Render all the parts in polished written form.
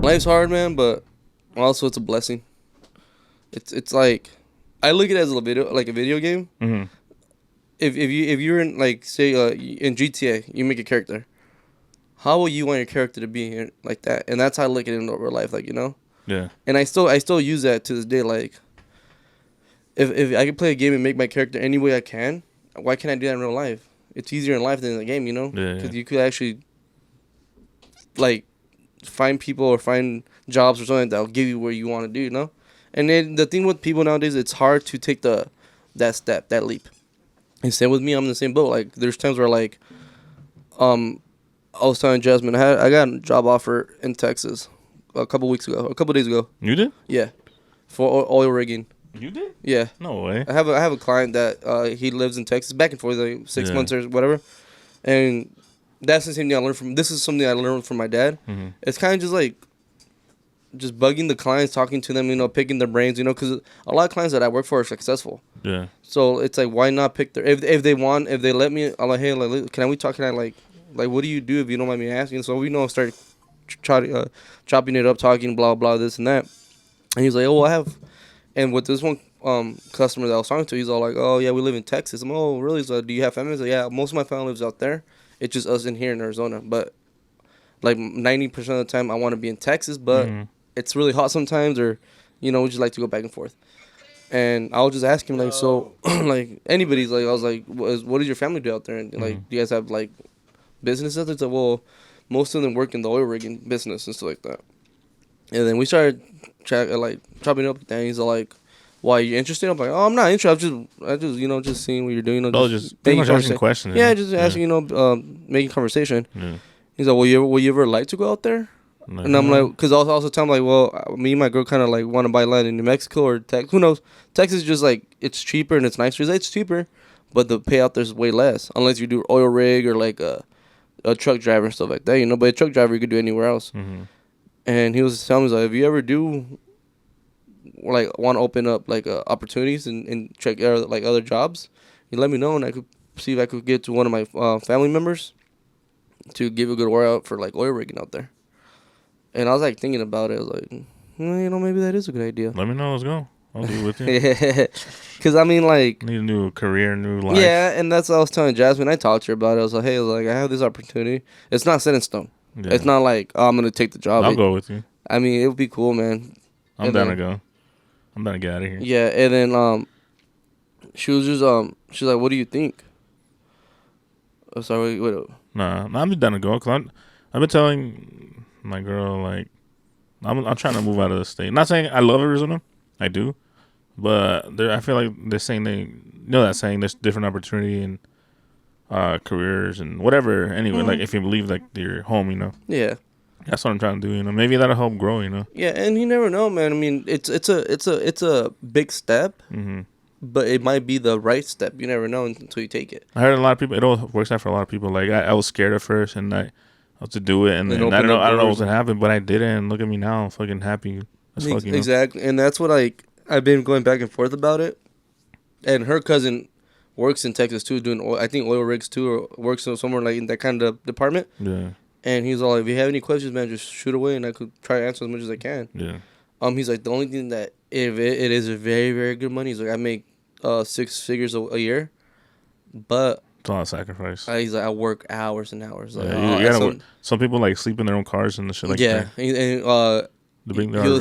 life's hard, man, but also it's a blessing. It's like I look at it as a video game. Mm-hmm. If you're in like say in GTA, you make a character. How will you want your character to be like that? And that's how I look at it in real life, like, you know. Yeah. And I still use that to this day. Like, if I can play a game and make my character any way I can, why can't I do that in real life? It's easier in life than in the game, you know. Because you could actually like find people or find jobs or something that'll give you where you want to do, you know. And then the thing with people nowadays, it's hard to take that step, that leap. And same with me, I'm in the same boat. Like, there's times where like, I was telling Jasmine, I got a job offer in Texas a couple days ago. You did? Yeah, for oil rigging. You did? Yeah. No way. I have a client that he lives in Texas, back and forth like 6 months or whatever, and that's the same thing I learned from. This is something I learned from my dad. Mm-hmm. It's kind of just like bugging the clients, talking to them, you know, picking their brains, you know, because a lot of clients that I work for are successful. Yeah. So it's like, why not pick their if they let me, I'm like, hey, like, can we talk? Can I like what do you do if you don't mind me asking? So we start chopping it up, talking blah blah this and that, and he's like, oh, I have, and with this one customer that I was talking to, he's all like, oh yeah, we live in Texas. I'm like, oh really? So do you have family? He's like, yeah, most of my family lives out there. It's just us in here in Arizona, but like 90% of the time I want to be in Texas, but it's really hot sometimes, or you know, we just like to go back and forth. And I was just asking him, like, so like anybody's like, I was like, what does your family do out there? And like, do you guys have like businesses? It's like, well, most of them work in the oil rigging business and stuff like that. And then we started chopping it up. And he's like, why, are you interested? I'm like, oh, I'm not interested. I just you know, just seeing what you're doing. You know, just pretty much asking questions. Yeah, just asking, you know, making conversation. Yeah. He's like, will you ever like to go out there? No. And I'm like, because I was also telling him, like, well, me and my girl kind of like want to buy land in New Mexico or Texas. Who knows? Texas is just like, it's cheaper and it's nicer. It's cheaper, but the payout there's way less unless you do oil rig or like a truck driver and stuff like that, you know. But a truck driver you could do anywhere else. Mm-hmm. And he was telling me, like, if you ever do like want to open up like opportunities and check like other jobs, you let me know and I could see if I could get to one of my family members to give a good word out for like oil rigging out there. And I was like thinking about it. I was like, you know, maybe that is a good idea. Let me know. Let's go. I'll do it with you. Yeah. Because I mean, like, need a new career, new life. Yeah, and that's what I was telling Jasmine. I talked to her about it. I was like, hey, I have this opportunity. It's not set in stone. Yeah. It's not like, oh, I'm gonna take the job. I'll go with you. I mean, it would be cool, man. I'm down to go. I'm down to get out of here. Yeah, and then she was just she's like, what do you think? Oh, sorry, wait. Nah, I'm just down to go. Cause I've been telling my girl, like, I'm trying to move out of the state. Not saying I love Arizona, I do, but I feel like they're saying that saying there's different opportunity and careers and whatever. Anyway, like if you believe like you're home, you know. Yeah. That's what I'm trying to do, you know. Maybe that'll help grow, you know. Yeah, and you never know, man. I mean, it's a big step, but it might be the right step. You never know until you take it. I heard a lot of people. It all works out for a lot of people. Like I was scared at first, and I was to do it, and then I don't know what's gonna happen, but I did it, and look at me now, I'm fucking happy. Exactly, and that's what I've been going back and forth about it. And her cousin works in Texas too, doing oil rigs too, or works somewhere like in that kind of department. Yeah. And he's all like, if you have any questions, man, just shoot away, and I could try to answer as much as I can. Yeah. He's like, the only thing that if it is a very, very good money. He's like, I make 6 figures a year, but it's a lot of sacrifice. He's like, I work hours and hours. Like, you gotta work. Some people like sleep in their own cars and the shit like that. Yeah, and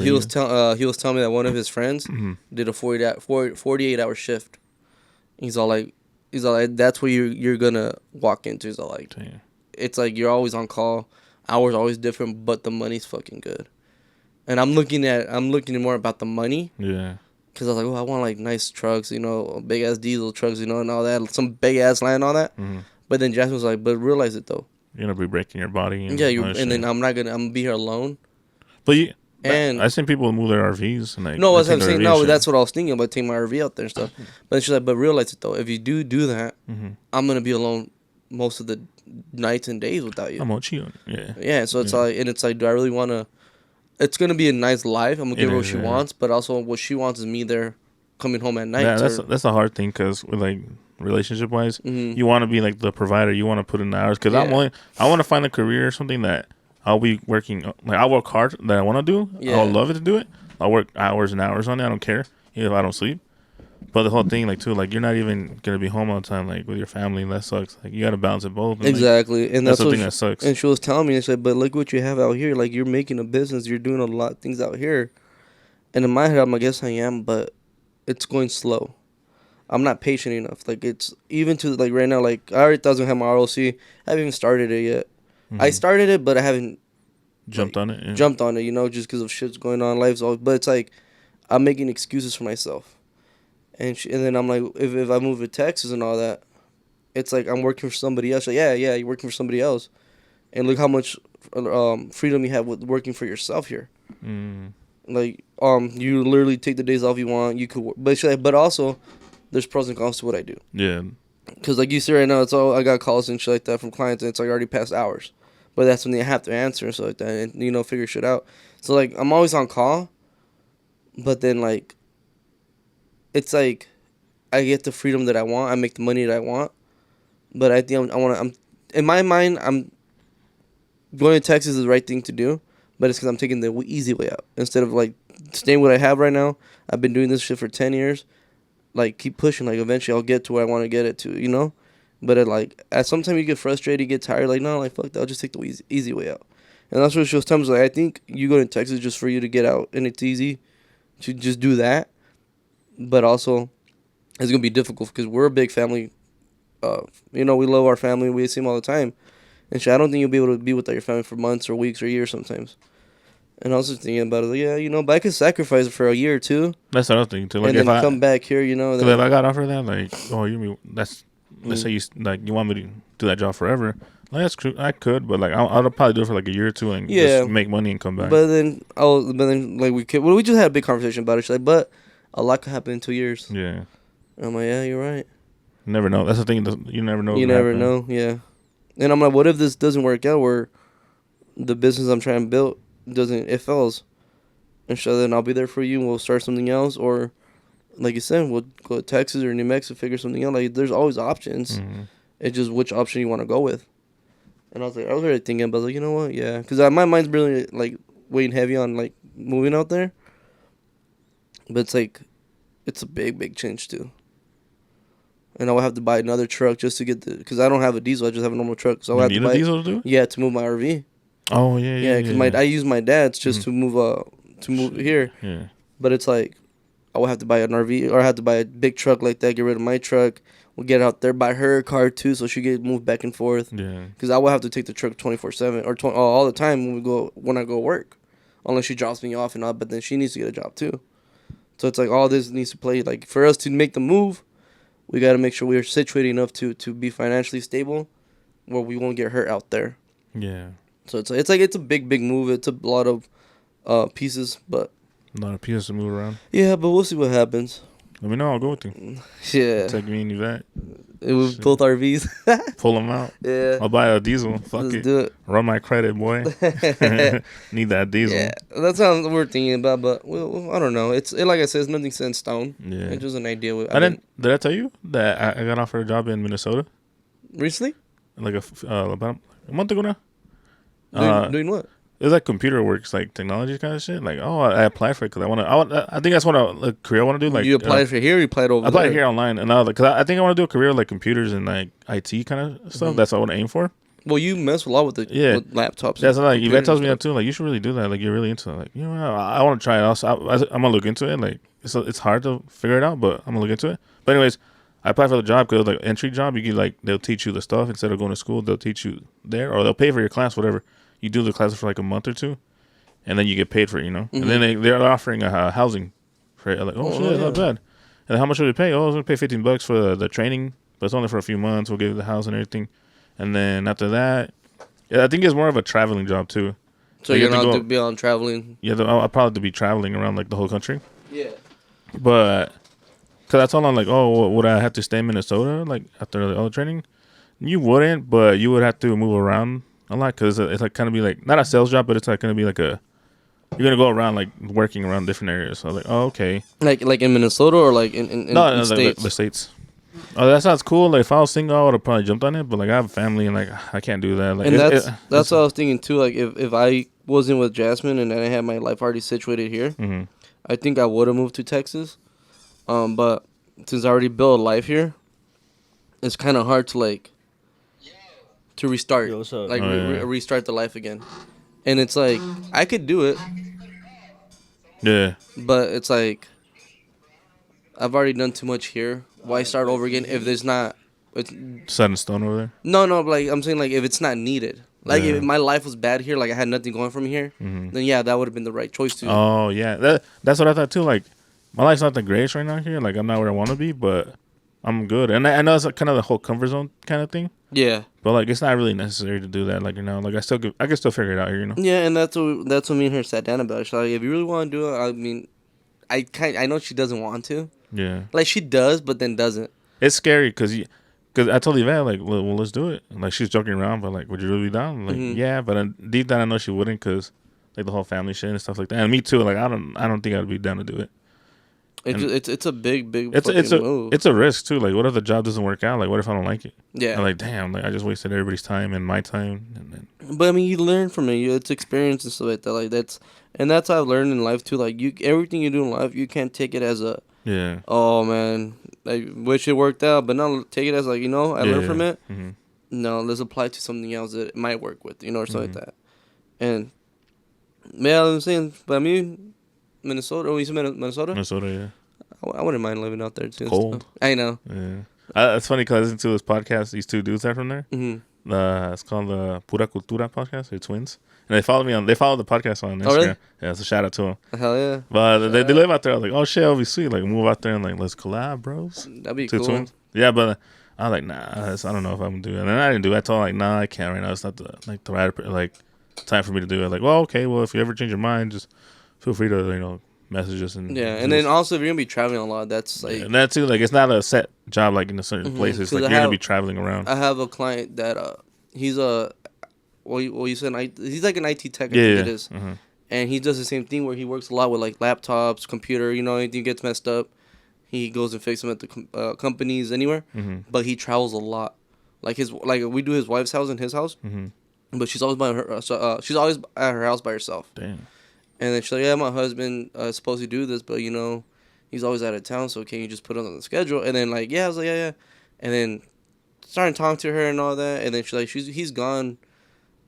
he was telling me that one of his friends did a 48-hour shift. He's all like, that's what you're gonna walk into. He's all like, damn. It's like you're always on call, hours always different, but the money's fucking good. And I'm looking more about the money. Yeah. Because I was like, oh, I want like nice trucks, you know, big ass diesel trucks, you know, and all that, some big ass land, all that. Mm-hmm. But then Jasmine was like, but realize it though. You're gonna be breaking your body. And then I'm gonna be here alone. But I've seen people move their RVs and like. No, what I'm saying. No, that's what I was thinking about, taking my RV out there and stuff. But she's like, but realize it though. If you do that, I'm gonna be alone most of the nights and days without you. I'm gonna cheat on you. Yeah. Yeah. So it's like, do I really want to? It's gonna be a nice life. I'm gonna give her what she wants, but also what she wants is me there, coming home at night. Yeah, that's a hard thing because with like relationship wise, you want to be like the provider. You want to put in the hours because I want to find a career or something that I'll be working. Like, I'll work hard that I want to do. Yeah. I'll love it to do it. I'll work hours and hours on it. I don't care if I don't sleep. But the whole thing, like, too, like, you're not even gonna be home all the time, like, with your family. And that sucks. Like, you gotta balance it both. And, Exactly, and that's that's the what thing that sucks. and she was telling me, and said, "But look what you have out here. Like you're making a business. You're doing a lot of things out here." And in my head, I'm like, "Yes, I am, but it's going slow. I'm not patient enough. Like it's even to like right now. Like I already thought I was gonna have my ROC. I haven't even started it yet. I started it, but I haven't Jumped on it. Yeah. jumped on it. You know, just because of shit's going on, life's all. But it's like I'm making excuses for myself, and then I'm like, if I move to Texas and all that, it's like I'm working for somebody else. Like, yeah, you're working for somebody else, and look how much freedom you have with working for yourself here. Mm. Like, you literally take the days off you want. You could, but also, there's pros and cons to what I do. Yeah. Cause like you see right now, it's all I got calls and shit like that from clients, and it's like already past hours. But that's when they have to answer and stuff like that, and figure shit out. So like I'm always on call, but then like, it's like, I get the freedom that I want. I make the money that I want, but I think I'm in my mind I'm going to Texas is the right thing to do, but it's because I'm taking the easy way out instead of like staying what I have right now. I've been doing this shit for 10 years. Like keep pushing. Like eventually I'll get to where I want to get it to. But at some time you get frustrated, you get tired. Like no, like fuck that. I'll just take the easy way out. And that's what she was telling me. Like I think you go to Texas just for you to get out, and it's easy to just do that. But also, it's gonna be difficult because we're a big family. We love our family. We see them all the time. And shit, I don't think you'll be able to be without your family for months or weeks or years sometimes. And I was just thinking about it, like, yeah, but I could sacrifice it for a year or two. That's what I was thinking too. Like, and if then come back here, Because if I got offered that, like, oh, let's say you want me to do that job forever. Like, that's true. I could, but like, I'll probably do it for like a year or two and just make money and come back. But then like we just had a big conversation about it. She's like, but a lot could happen in 2 years. Yeah. And I'm like, yeah, you're right. You never know. That's the thing. You never know. You never know. Yeah. And I'm like, what if this doesn't work out? Where the business I'm trying to build it fails, and so then I'll be there for you, and we'll start something else, or like you said, we'll go to Texas or New Mexico, figure something out. Like there's always options. Mm-hmm. It's just which option you want to go with. And I was already thinking about, like, you know what? Yeah, because my mind's really like weighing heavy on like moving out there. But it's like, it's a big change too. And I will have to buy another truck just to get because I don't have a diesel. I just have a normal truck. So I have to buy a diesel to do? Yeah, to move my RV. Oh yeah. Yeah, because I use my dad's just to move here. Yeah. But it's like, I will have to buy an RV, or I have to buy a big truck like that. Get rid of my truck. We'll get out there, buy her a car too, so she get moved back and forth. Yeah. Because I will have to take the truck 24/7 or all the time when I go work, unless she drops me off and all. But then she needs to get a job too. So it's like all this needs to play. Like for us to make the move, we got to make sure we are situated enough to be financially stable, where we won't get hurt out there. Yeah. So it's a big move. It's a lot of pieces, but a lot of pieces to move around. Yeah, but we'll see what happens. Let me know. I'll go with you. Yeah. Take me and Yvette. With both RVs. Pull them out. Yeah. I'll buy a diesel. Fuck Let's it. do it. Run my credit, boy. Need that diesel. Yeah, that's what we're thinking about. But I don't know. It's like I said, it's nothing set in stone. Yeah. It's just an idea. Did I tell you that I got offered a job in Minnesota recently? Like about a month ago now. Doing what? It was like computer works, like technology kind of shit. Like, I applied for it because I think that's what a career I want to do. Like, you applied for here, or you applied over there? I applied here online, and I was like, because I think I want to do a career like computers and like IT kind of stuff. That's what I want to aim for. Well, you mess a lot with with laptops. That's like Yvette tells me that too. Like, you should really do that. Like, you're really into it. Like, I want to try it out. So I'm gonna look into it. Like, it's hard to figure it out, but I'm gonna look into it. But anyways, I applied for the job because like entry job. You can they'll teach you the stuff instead of going to school. They'll teach you there, or they'll pay for your class, whatever. You do the class for like a month or two. And then you get paid for it, Mm-hmm. And then they're offering a housing for it. Like, shit, that's not bad. And how much would it pay? I was going to pay $15 for the training, but it's only for a few months. We'll give you the house and everything. And then after that, I think it's more of a traveling job too. So you're not to be on traveling? Yeah, I'll probably be traveling around like the whole country. Yeah. But, because I told them like, would I have to stay in Minnesota like after all the training? You wouldn't, but you would have to move around a lot because it's like kind of be like, not a sales job, but it's like going to be like you're going to go around, like, working around different areas. So I was like, oh, okay. Like in Minnesota or like in the States? States? The States. Oh, that sounds cool. Like if I was single, I would have probably jumped on it. But like I have a family and like I can't do that. Like And that's what I was thinking too. Like if I wasn't with Jasmine and I had my life already situated here, Mm-hmm. I think I would have moved to Texas. But since I already built a life here, it's kind of hard to like to restart, Yo, what's up? like Oh, yeah. restart the life again. And it's like I could do it, Yeah. but it's like I've already done too much here. Why start over again if there's not? It's, Set in stone over there. no, like I'm saying, like if it's not needed. Like Yeah. if my life was bad here, like I had nothing going for me here, Mm-hmm. then yeah, that would have been the right choice to. Oh yeah, that's what I thought too. Like my life's not the greatest right now here. Like I'm not where I want to be, but I'm good. And I know it's kind of the whole comfort zone kind of thing. Yeah, But like it's not really necessary to do that. Like like I can still figure it out here. yeah, and that's what me and her sat down about. She's like, if you really want to do it, I mean, I know she doesn't want to. Yeah. Like she does, but then doesn't. It's scary because I told Yvette like, well, let's do it. Like she's joking around, but like, would you really be down? Like, Mhm. yeah, but deep down I know she wouldn't because like the whole family shit and stuff like that. And me too. Like I don't think I'd be down to do it. It's And it's a big It's fucking move. it's a risk too. Like what if the job doesn't work out? Like what if I don't like it? Yeah, I'm like damn, like I just wasted everybody's time and my time. And then but I mean, you learn from it. It's experience and stuff like that. Like that's how I've learned in life too. Like everything you do in life, you can't take it as a yeah, oh man, I wish it worked out, but no, take it as like I learned from it. Mm-hmm. No, let's apply it to something else that it might work with, or something Mhm. like that. And yeah, I'm saying, but I mean, Minnesota. Oh, you said Minnesota? Minnesota, yeah, I wouldn't mind living out there too. and Cold. stuff. I know. yeah. It's funny because I listened to this podcast. These two dudes are from there. Hmm. It's called the Pura Cultura podcast. They're twins, and they follow the podcast on Instagram. Oh, really? Yeah, so shout out to them. Hell yeah, But they live out there. I was like, oh shit, that'll be sweet. Like move out there and like let's collab, bros. that'd be Two cool. twins. Yeah, but I was like, nah, I don't know if I'm gonna do it. And then I didn't do it. I told her, like, nah, I can't right now. It's not the right like time for me to do it. Like, well, okay, well if you ever change your mind, just feel free to message us and Yeah, and then also if you're gonna be traveling a lot, that's like and that too. Like it's not a set job like in a certain Mhm, place. It's 'cause like I you're gonna have- be traveling around. I have a client that he's a you said he's like an IT tech. I Yeah, think yeah. it is. Mm-hmm. And he does the same thing where he works a lot with like laptops, computer. Anything gets messed up, he goes and fixes them at the companies anywhere. Mm-hmm. But he travels a lot. Like we do his wife's house and his house, Mm-hmm. but she's always by her. She's always at her house by herself. Damn. And then she's like, yeah, my husband is supposed to do this, but he's always out of town, so can you just put it on the schedule? And then like, yeah, I was like, yeah. And then starting talking to her and all that, and then she's like, he's gone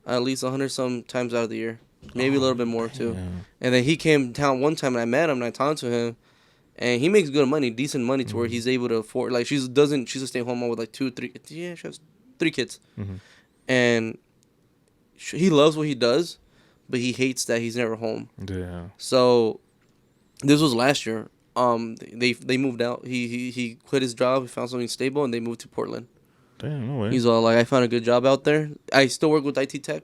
at least 100 some times out of the year, maybe a little bit more too. Yeah. And then he came down one time and I met him and I talked to him, and he makes good money, decent money to where he's able to afford. Like she's a stay home mom with like 2, 3. Yeah, she has 3 kids, Mm-hmm. and he loves what he does, but he hates that he's never home. Yeah. So this was last year. They moved out. He quit his job. He found something stable, and they moved to Portland. Damn. No way. He's all like, I found a good job out there. I still work with IT Tech,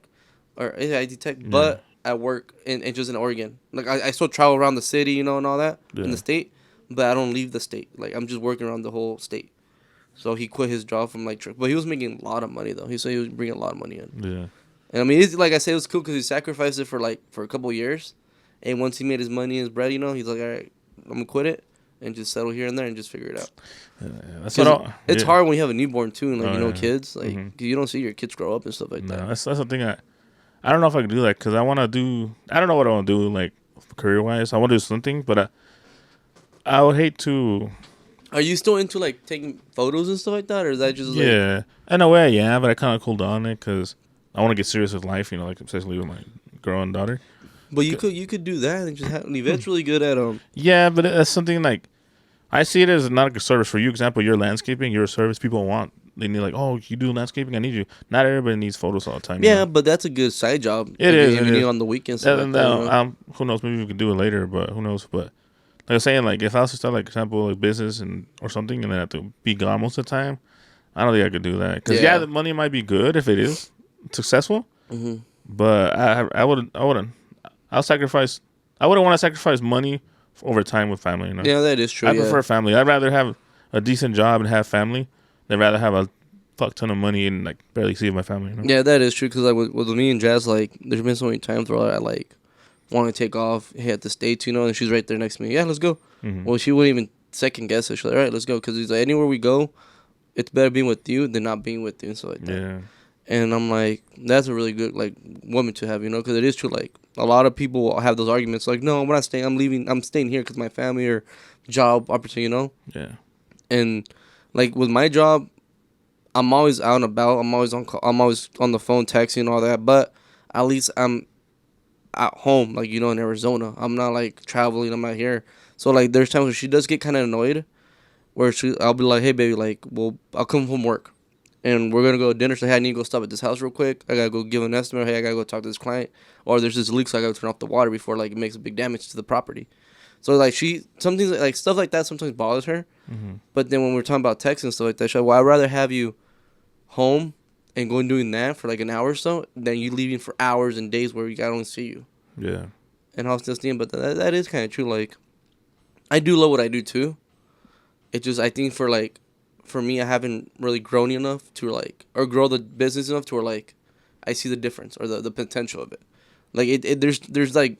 but I work in just in Oregon. Like I still travel around the city, and all that in Yeah. the state, but I don't leave the state. Like I'm just working around the whole state. So he quit his job from but he was making a lot of money though. He said he was bringing a lot of money in. Yeah. And I mean, it's, like I said, it was cool because he sacrificed it for a couple of years, and once he made his money and his bread, he's like, all right, I'm gonna quit it and just settle here and there and just figure it out. Yeah, that's 'Cause what it's yeah. hard when you have a newborn too, and Oh, yeah. kids, like Mhm. 'cause you don't see your kids grow up and stuff like No, that. that's the thing. I don't know if I can do that because I want to do. I don't know what I want to do like career wise. I want to do something, but I would hate to. Are you still into like taking photos and stuff like that, or is that just like, Yeah, in a way, yeah, but I kind of cooled on it because I want to get serious with life. Like especially with my growing daughter. But you could do that and just have Yvette's really good at Yeah, but that's something like I see it as not a service for you. Example, you're landscaping. You're a service people want. They need like, oh, you do landscaping. I need you. Not everybody needs photos all the time. Yeah, but that's a good side job. It is, If it you need is. on the weekends. Stuff like that, Who knows? Maybe we could do it later, but who knows? But like I'm saying, like if I was to start like example like business or something, and then have to be gone most of the time, I don't think I could do that. Because Yeah. the money might be good if it is successful, Mhm. but I'll sacrifice. I wouldn't want to sacrifice money over time with family. Yeah, that is true. I yeah. prefer family. I'd rather have a decent job and have family than rather have a fuck ton of money and like barely see my family. Yeah, that is true. Cause like with me and Jazz, like there's been so many times where I like want to take off, hit the States, and she's right there next to me. Yeah, let's go. Mhm. Well, she wouldn't even second guess it. She's like, all right, let's go. Cause he's like, anywhere we go, it's better being with you than not being with you and stuff like that. Yeah. And I'm like, that's a really good like woman to have, you know, because it is true. Like a lot of people will have those arguments, like, no, I'm not staying. I'm leaving. I'm staying here because my family or job opportunity, you know. Yeah. And like with my job, I'm always out and about. I'm always I'm always on the phone, texting, and all that. But at least I'm at home, like, you know, in Arizona. I'm not like traveling. I'm not here. So like, there's times where she does get kind of annoyed, where I'll be like, hey baby, like, well, I'll come from work, and we're gonna go to dinner. So hey, I need to go stop at this house real quick. I gotta go give an estimate. Hey, I gotta go talk to this client. Or there's this leak, so I gotta turn off the water before like it makes a big damage to the property. So like some things like stuff like that sometimes bothers her. Mm-hmm. But then when we're talking about text and stuff like that, she's like, well, I'd rather have you home and going doing that for like an hour or so than you leaving for hours and days where we gotta only see you. Yeah. And how still seeing, but that is kind of true. Like, I do love what I do too. It just, I think for me, I haven't really grown enough to like, or grow the business enough to where like, I see the difference or the potential of it. Like there's like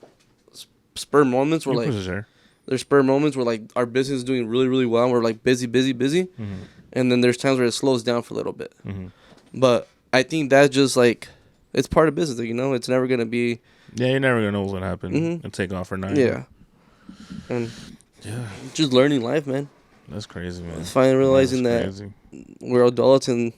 spur moments where like there's spur moments where like our business is doing really really well and we're like busy, mm-hmm. and then there's times where it slows down for a little bit. Mm-hmm. But I think that's just like, it's part of business. You know, it's never gonna be. Yeah, you're never gonna know what's gonna happen Mm-hmm. and take off or not. Yeah. And yeah, just learning life, man. that's crazy, man. Finally realizing that we're adults and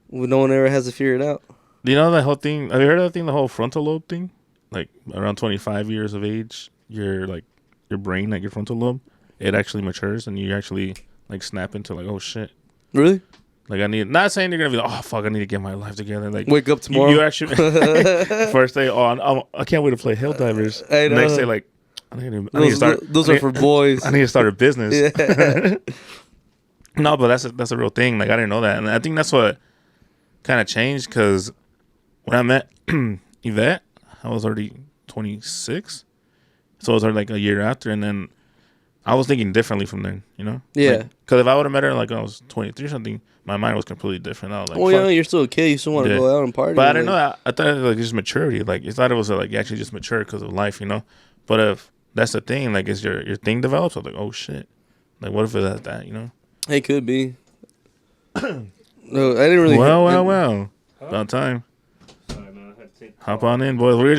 no one ever has to figure it out. Do you know that whole thing? Have you heard of that thing? The whole frontal lobe thing? Like around 25 years of age, your brain, like your frontal lobe, it actually matures and you actually like snap into like, oh shit. Really? Like not saying you're gonna be like, oh fuck, I need to get my life together. Like wake up tomorrow. You actually first day, I can't wait to play Helldivers. I know. Next day, like I need to start. Those are for boys. I need to start a business. Yeah. No, but that's a real thing. Like I didn't know that, and I think that's what kind of changed because when I met Yvette, I was already 26, so it was already like a year after, and then I was thinking differently from then, you know? Yeah. Because if I would have met her like when I was 23 or something, my mind was completely different. I was like, well, yeah, you're still a kid. You still want to go out and party. But I didn't know that. I thought it was like just maturity. Like I thought it was like you actually just mature because of life, you know? But if that's the thing, like as your thing develops, I was like, oh shit. Like what if it's at that, you know? It could be. No, I didn't really. Well. About time. Hop on in, boys. We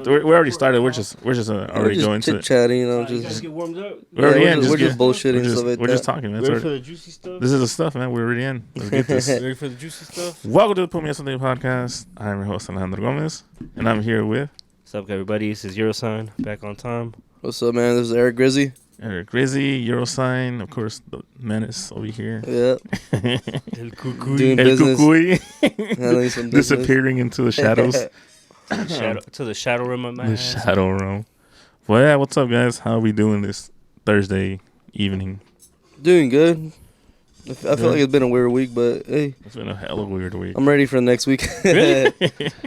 already started. We're just already going to it. Chatting, you know, just get warmed up. We're just bullshitting and stuff like that. We're just talking, man. Ready for the juicy stuff? This is the stuff, man. We're already in. Let's get this. Ready for the juicy stuff? Welcome to the Put Me On Something podcast. I'm your host, Alejandro Gomez, and I'm here with... What's up, everybody? This is Eurosign, back on time. What's up, man? This is Eric Grizzy. Eric Grizzy, Eurosign, of course, the menace over here. Yeah. El Cucuy. Doing El business. Cucuy. Handling some business. Disappearing into the shadows. To the shadow realm of my The ass. shadow realm. Well, yeah, what's up, guys? How are we doing this Thursday evening? Doing good. I feel like it's been a weird week, but hey. It's been a hella weird week. I'm ready for the next week. Really?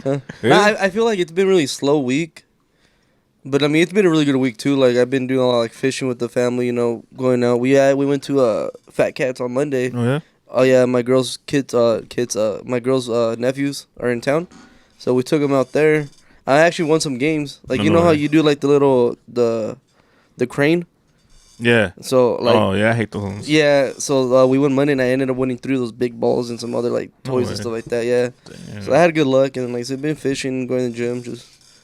Huh? Really? I feel like it's been a really slow week. But I mean, it's been a really good week too. Like I've been doing a lot of like fishing with the family, you know, going out. We went to Fat Cats on Monday. Oh yeah. Oh yeah, my girls' my girls' nephews are in town, so we took them out there. I actually won some games. Like you know how you do like the little the crane. Yeah. So like. Oh yeah, I hate those ones. Yeah, so we won money and I ended up winning 3 of those big balls and some other like toys and stuff like that. Yeah. Damn. So I had good luck and like I said, been fishing, going to the gym.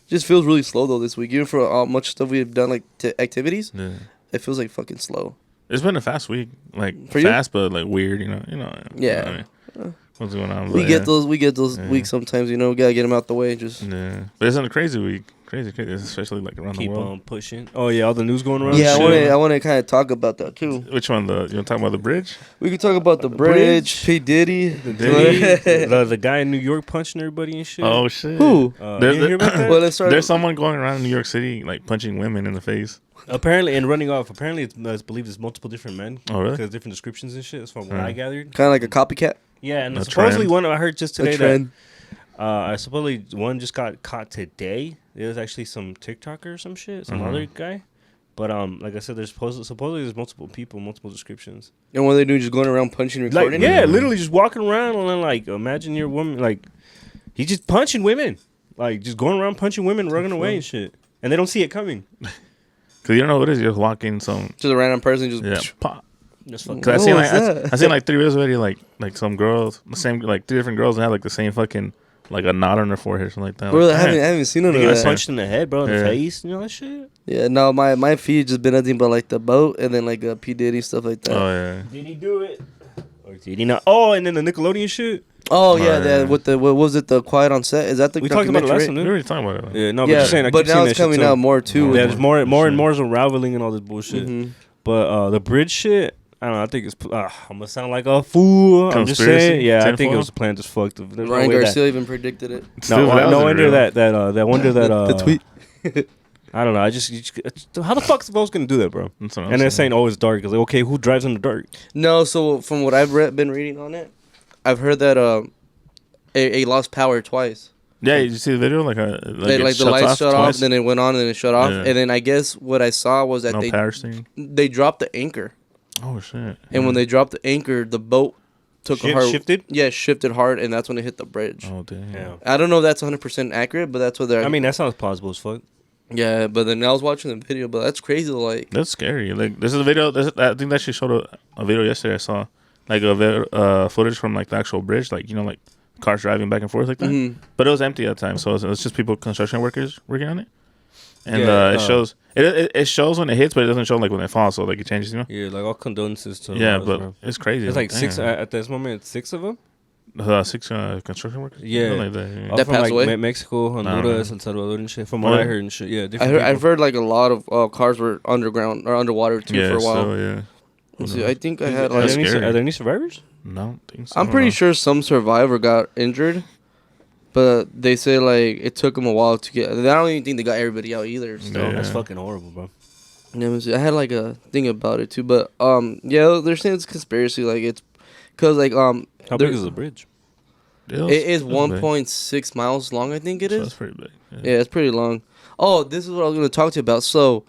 Just feels really slow though this week. Even for how much stuff we've done like activities, Yeah. it feels like fucking slow. It's been a fast week, like For fast but like weird, you know. Yeah. You know what I mean? What's going on? We get those Yeah. weeks sometimes. You know, we gotta get them out the way. Just Yeah, but it's been a crazy week. Crazy, especially like around Keep the world. on pushing. Oh, yeah, all the news going around? yeah, Shit. I want to kind of talk about that too. Which one? You want to talk about the bridge? We could talk about the bridge, P Diddy. The guy in New York punching everybody and shit. Oh shit! Who? You didn't hear about that? Well, let's start. There's someone going around New York City like punching women in the face. Apparently, and running off. Apparently, it's believed it's multiple different men. Oh really? Because different descriptions and shit. That's from what I gathered. Kind of like a copycat. Yeah, and A supposedly trend. one I heard just today A trend. that I supposedly one just got caught today. There was actually some TikToker or some shit, some other guy. But like I said, there's supposedly there's multiple people, multiple descriptions. And what they do, just going around punching, and Like recording. yeah, literally just walking around and then like imagine your woman like he's just punching women, like just going around punching women, running away and shit, and they don't see it coming. Cause you don't know what it is. You're just walking some. Just a random person, just Yeah. Pop. Just fucking. Cause I What seen was like that? I seen like 3 videos already, like some girls, the same like 3 different girls that had like the same fucking like a knot on their forehead or something like that. Bro, Like, I haven't seen none They of got that. punched in the head, bro, in the Yeah. face, you know that shit. Yeah, no, my feed just been nothing but like the boat and then like P Diddy stuff like that. oh yeah, Did he do it? Or did he not? Oh, and then the Nickelodeon shit. Oh yeah, yeah. that with the what was it? The Quiet on Set? Is that the We talked about it last documentary? time, we dude. already talking about it. Yeah, no, but Yeah, just saying. I but keep now seeing it's that shit coming too. out more too. Yeah, Yeah, there's more and Sure. more unraveling and all this bullshit. Mhm. But the bridge shit, I don't know. I think it's. I'm gonna sound like a fool. I'm just Conspiracy? saying. Yeah, I think it Tinfoil? was planned as fuck. There's no Ryan way Garcia even predicted it. Still, No, that no wasn't wonder real. that wonder that The tweet. I don't know. How the fuck's the boat's gonna do that, bro? That's what I'm And they're saying. saying, oh, it's dark. It's like, okay, who drives in the dark? No, so from what I've been reading on it, I've heard that it lost power twice. Yeah, did you see the video? Like Like, it the shuts lights shut off, twice? then it went on, and then it shut off. Yeah. And then I guess what I saw was that no power steering. they dropped the anchor, Oh shit! and when they dropped the anchor, the boat took a hard Shifted? Yeah, shifted hard, and that's when it hit the bridge. Oh damn. Yeah. I don't know if that's 100% accurate, but that's what they're. I mean, that sounds plausible as fuck. yeah, but then I was watching the video, but that's crazy. Like, That's scary. Like this is a video. I think that she showed a video yesterday. I saw like footage from like the actual bridge, like like cars driving back and forth like that. mhm. But it was empty at the time, so it's just people, construction workers working on it. And Yeah, it shows it shows when it hits, but it doesn't show like when it falls. So like it changes, Yeah, like all condolences to. Yeah, us, but bro. it's crazy. It's like six damn. at this moment. 6 of them. 6 construction workers. Yeah. Something like that. Yeah. All That from passed like away? Mexico, Honduras, and Salvador and shit. From what Oh, I yeah. heard and shit. Yeah, different. I've people. heard like a lot of cars were underground or underwater too Yeah, for a while. so yeah. Let's see, I think I had Are like. there, any, scary. are there any survivors? No, I don't think so. I'm pretty sure some survivor got injured, but they say like it took them a while to get. I don't even think they got everybody out either. So Yeah. That's fucking horrible, bro. let me see. I had like a thing about it too, but yeah, they're saying it's conspiracy. Like it's because like How there- big is the bridge? Yeah, it is it's big. 1.6 miles long. I think it So is. that's pretty big. Yeah, it's pretty long. Oh, this is what I was gonna talk to you about. So,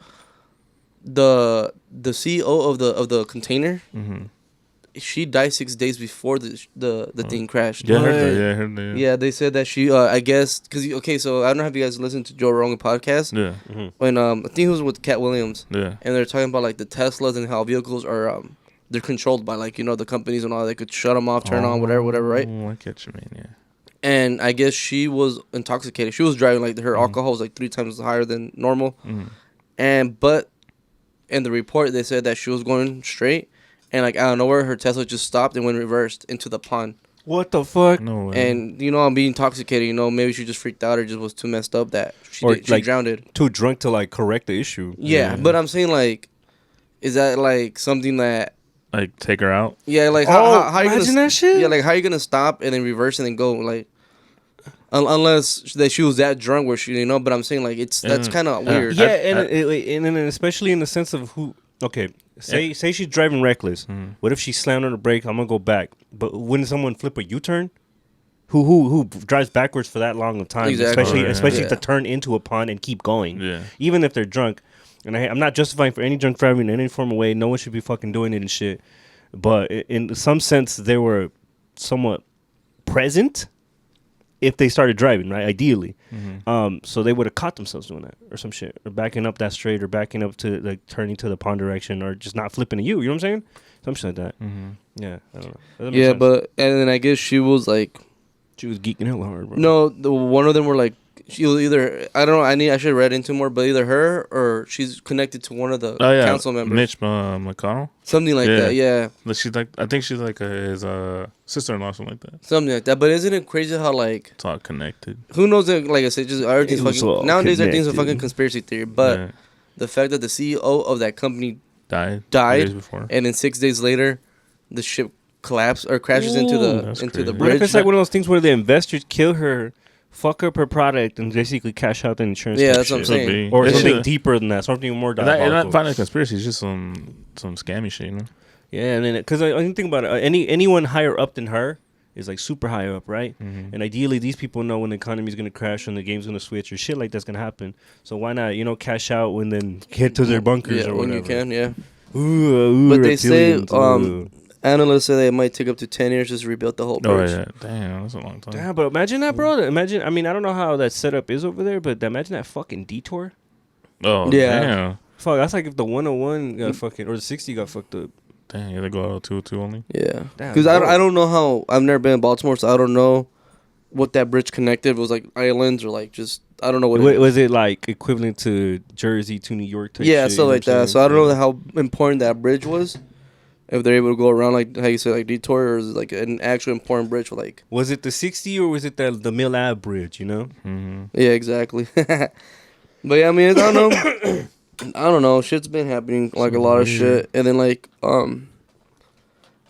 the CEO of the container, Mm-hmm. she died 6 days before the thing crashed. Yeah, I heard What? that. Yeah, I heard that. Yeah, they said that she, I guess, because okay, so I don't know if you guys listened to Joe Rogan podcast Yeah, Mm-hmm. when I think it was with Cat Williams, yeah. and they're talking about like the Teslas and how vehicles are they're controlled by like the companies and all. They could shut them off, turn on, whatever, right? Oh, I get you, man. Yeah. And I guess she was intoxicated. She was driving like her alcohol was like 3 times higher than normal. Mm-hmm. But in the report they said that she was going straight, and like out of nowhere her Tesla just stopped and went reversed into the pond. What the fuck? No way. And I'm being intoxicated. Maybe she just freaked out or just was too messed up that she Or, she like, drowned. Too drunk to like correct the issue. Yeah, but I'm saying like, is that like something that like take her out. yeah like Oh, how you imagine gonna that shit. yeah like how you gonna stop and then reverse and then go like. Unless that she was that drunk where she but I'm saying like that's kind of weird. Yeah, and then especially in the sense of who. Okay, say she's driving reckless. Mm-hmm. What if she slammed on the brake? I'm gonna go back. But wouldn't someone flip a U-turn? Who drives backwards for that long of time? Exactly. Especially Yeah. to turn into a pond and keep going. Yeah. Even if they're drunk. And I'm not justifying for any drunk driving in any form of way. No one should be fucking doing it and shit. But in some sense, they were somewhat present if they started driving, right? Ideally. Mm-hmm. So they would have caught themselves doing that or some shit. Or backing up that straight or backing up to like turning to the pond direction or just not flipping to you. You know what I'm saying? Some shit like that. Mm-hmm. Yeah, I don't know. That makes Yeah, sense. but and then I guess she was like she was geeking hella hard, bro. no, one of them were like she was either I don't know I should have read into more, but either her or she's connected to one of the Oh yeah, council members, Mitch McConnell. something like Yeah. that. Yeah, Like, she's like, I think she's like his sister-in-law, or something like that. something like that. But isn't it crazy how like It's all connected. who knows? That, like I said, just everything's It was fucking all nowadays. Everything's a connected. fucking conspiracy theory. But Yeah. the fact that the CEO of that company Died died, days before. and then 6 days later, the ship collapsed or crashes into Ooh, that's the crazy. What bridge. if it's like one of those things where the investors kill her, fuck up her product, and basically cash out the insurance? Yeah, type that's what I'm shit? saying. Could be. Or They something should- deeper than that, something more And not diabolical. finding a conspiracy. It's just some scammy shit, you know. Yeah, and then because I didn't think about it. Anyone higher up than her is like super high up, right? Mm-hmm. And ideally, these people know when the economy's gonna crash and the game's gonna switch or shit like that's gonna happen. So why not, cash out when then get to their bunkers yeah, or when whatever. you can, yeah. Ooh, But they say, reptilians, ooh. Analysts say that it might take up to 10 years just to rebuild the whole Oh bridge. yeah, damn, that's a long time. Damn, but imagine that, bro. Imagine. I mean, I don't know how that setup is over there, but imagine that fucking detour. Oh Yeah. damn. Fuck, that's like if the 101 got fucking or the 60 got fucked up. Dang, you had to go out 202 only. Yeah, Damn, because bro. I don't know how. I've never been in Baltimore, so I don't know what that bridge connected. If it was like islands or like just I don't know what. Was it like equivalent to Jersey to New York? Type Yeah, shit, so you know like what I'm that. saying? So I don't know Yeah. how important that bridge was. If they're able to go around like how you say like detour, or is it like an actual important bridge for like. Was it the 60 or was it the Mill Ave Bridge? You know. Mm-hmm. Yeah, exactly. But yeah, I mean, I don't know. I don't know. Shit's been happening like a lot of shit, and then like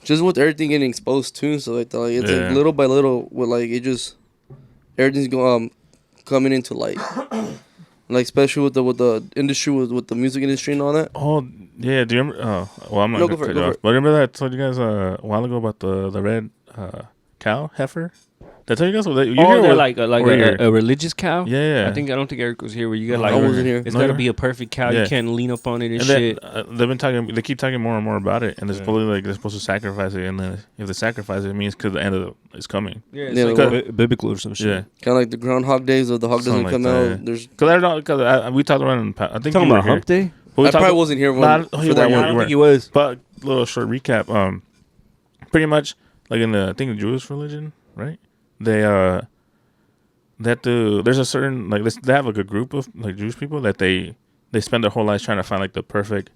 just with everything getting exposed too, so like, it's Yeah. like little by little with like it just everything's going coming into light, like especially with the industry with the music industry and all that. Oh, yeah. Do you remember? Oh, well, I'm not No, going go for to it, cut you go off. for it. But remember that I told you guys a while ago about the red cow heifer? Did I tell you guys? You Oh, they're were- like were you- a religious cow. Yeah. I don't think Eric was here. Where you got No, like I wasn't here. It's No, got to you be a perfect cow. Yeah. You can't lean up on it and, And shit. then they've been talking. They keep talking more and more about it, and they're Yeah. supposed like they're supposed to sacrifice it, and then if they sacrifice it, it means because the end of it is coming. Yeah, Yeah, it's like like biblical or some shit. Yeah, Kind of like the Groundhog Days of the hog doesn't Something come like out. that. There's because I don't know. Because we talked about it. I think Talking you were about here. Hump Day. But we I talked- probably wasn't here Nah, for you that weren't, one. I you don't weren't. think he was. But little short recap. Pretty much like in the I think the Jewish religion, right? They there's a certain like they have like a group of like Jewish people that they spend their whole lives trying to find like the perfect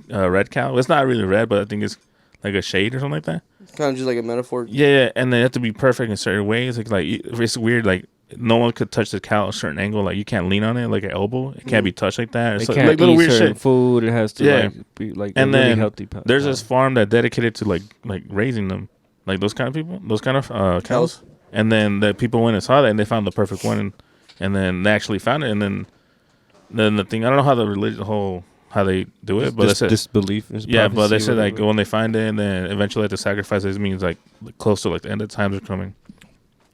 red cow. It's not really red, but I think it's like a shade or something like that. Kind of just like a metaphor. Yeah, and they have to be perfect in certain ways. Like it's weird. Like no one could touch the cow at a certain angle. Like you can't lean on it like an elbow. It can't be touched like that. They It's like, can't little eat weird certain shit. food. It has to Yeah. like be like And a really then healthy. There's this farm that dedicated to like raising them, like those kind of people, those kind of cows. And then the people went and saw that, and they found the perfect one, and then they actually found it, and then the thing I don't know how the religion whole how they do it, but they said disbelief. yeah, but they said like when they find it, and then eventually have to sacrifice it, it means like close to like the end of times are coming,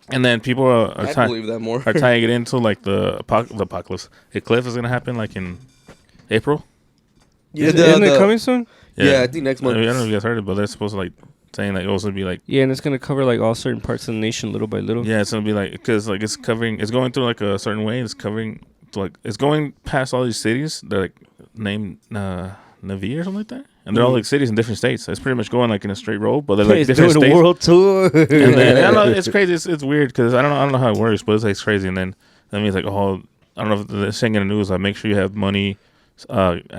and then people are I tying believe that more. are tying it into like the apocalypse. Eclipse is gonna happen like in April. Isn't it coming soon? Yeah, I think next month. I don't know if you guys heard it, but they're supposed to like saying like also be like Yeah, and it's gonna cover like all certain parts of the nation little by little. yeah, it's gonna be like because like it's going through like a certain way. It's covering like it's going past all these cities. They're like named Navi or something like that, and they're all like cities in different states. It's pretty much going like in a straight road, but they're like It's different doing a states. world tour. And then I don't know, it's crazy. It's weird because I don't know how it works, but it's like crazy. And then that means like oh, I don't know if they're saying in the news like make sure you have money,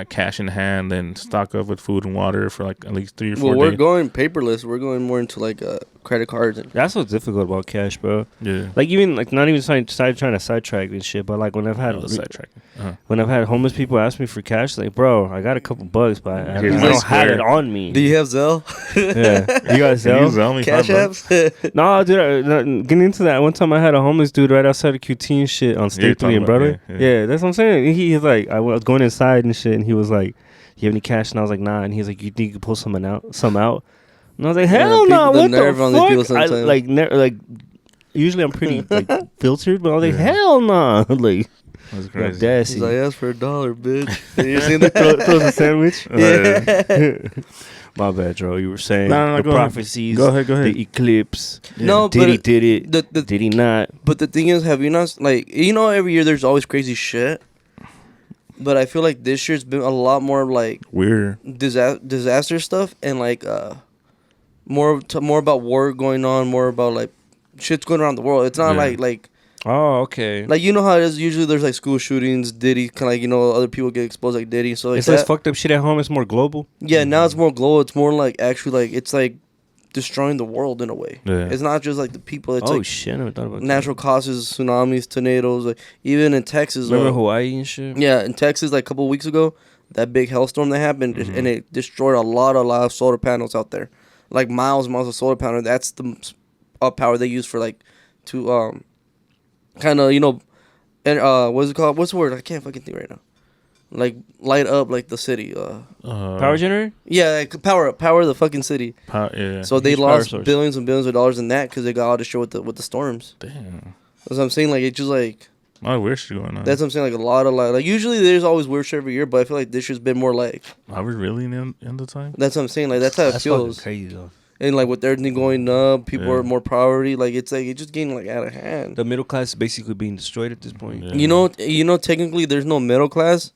cash in hand, and stock up with food and water for like at least 3 or 4 Well, we're days. going paperless. We're going more into like credit cards and That's what's difficult about cash, bro. Yeah, Like even like not even trying to sidetrack and shit, but like when I've had sidetracking. when I've had homeless people ask me for cash, like bro, I got a couple bucks, but I Here's don't my have it square. on me. Do you have Zelle? Yeah, you guys Can you know. sell me Cash $5? apps? No, dude, getting into that. One time I had a homeless dude right outside of QT and shit on you're State 3 talking and about- Broadway. yeah, Yeah, yeah. that's what I'm saying. He's like, I was going inside and shit, and he was like, "You have any cash?" And I was like, "Nah." And he's like, "You think you can pull some out?" And I was like, Yeah, "Hell people- no! the What nerve the on these people fuck?" I, sometimes. like, usually I'm pretty like filtered, but I was like, Yeah. "Hell no!" Like, That's crazy. audacity. He's like, I asked for $1, bitch. You seen that? Throws a sandwich. Yeah. My bad, Joe. You were saying No, the go ahead. prophecies, Go ahead. the eclipse. No, Did he but did it? the Did he not? but the thing is, have you not like every year there's always crazy shit, but I feel like this year's been a lot more like Weird. disaster stuff and like more about war going on, more about like shit's going around the world. It's not Yeah. like Oh, okay. like you know how it is. Usually there's like school shootings, Diddy, kind of like other people get exposed like Diddy. So like It's that, less fucked up shit at home. It's more global. yeah. Now it's more global. It's more like actually like it's like destroying the world in a way. Yeah. It's not just like the people. It's Oh like shit! I never thought about natural causes, tsunamis, tornadoes. Like even in Texas. that. Remember Hawaii and shit? Yeah, in Texas, like a couple weeks ago, that big hailstorm that happened, Mm-hmm. and it destroyed a lot of solar panels out there, like miles and miles of solar panel. That's the power they use for like to kind of and what's it called? What's the word? I can't fucking think right now. Like light up like the city. Power generator? Yeah, like power the fucking city. Yeah. So they Huge power lost source. billions and billions of dollars in that because they got all the shit with the storms. Damn. That's what I'm saying. Like it's just like. A lot of weird shit going on. That's what I'm saying. Like a lot of like usually there's always weird shit every year, but I feel like this year's been more like Are we really in the time? that's what I'm saying. Like that's how it That's fucking feels. crazy though. And like with everything going up, people Yeah. are more priority. Like it's just getting like out of hand. The middle class is basically being destroyed at this point. Yeah. You know, technically there's no middle class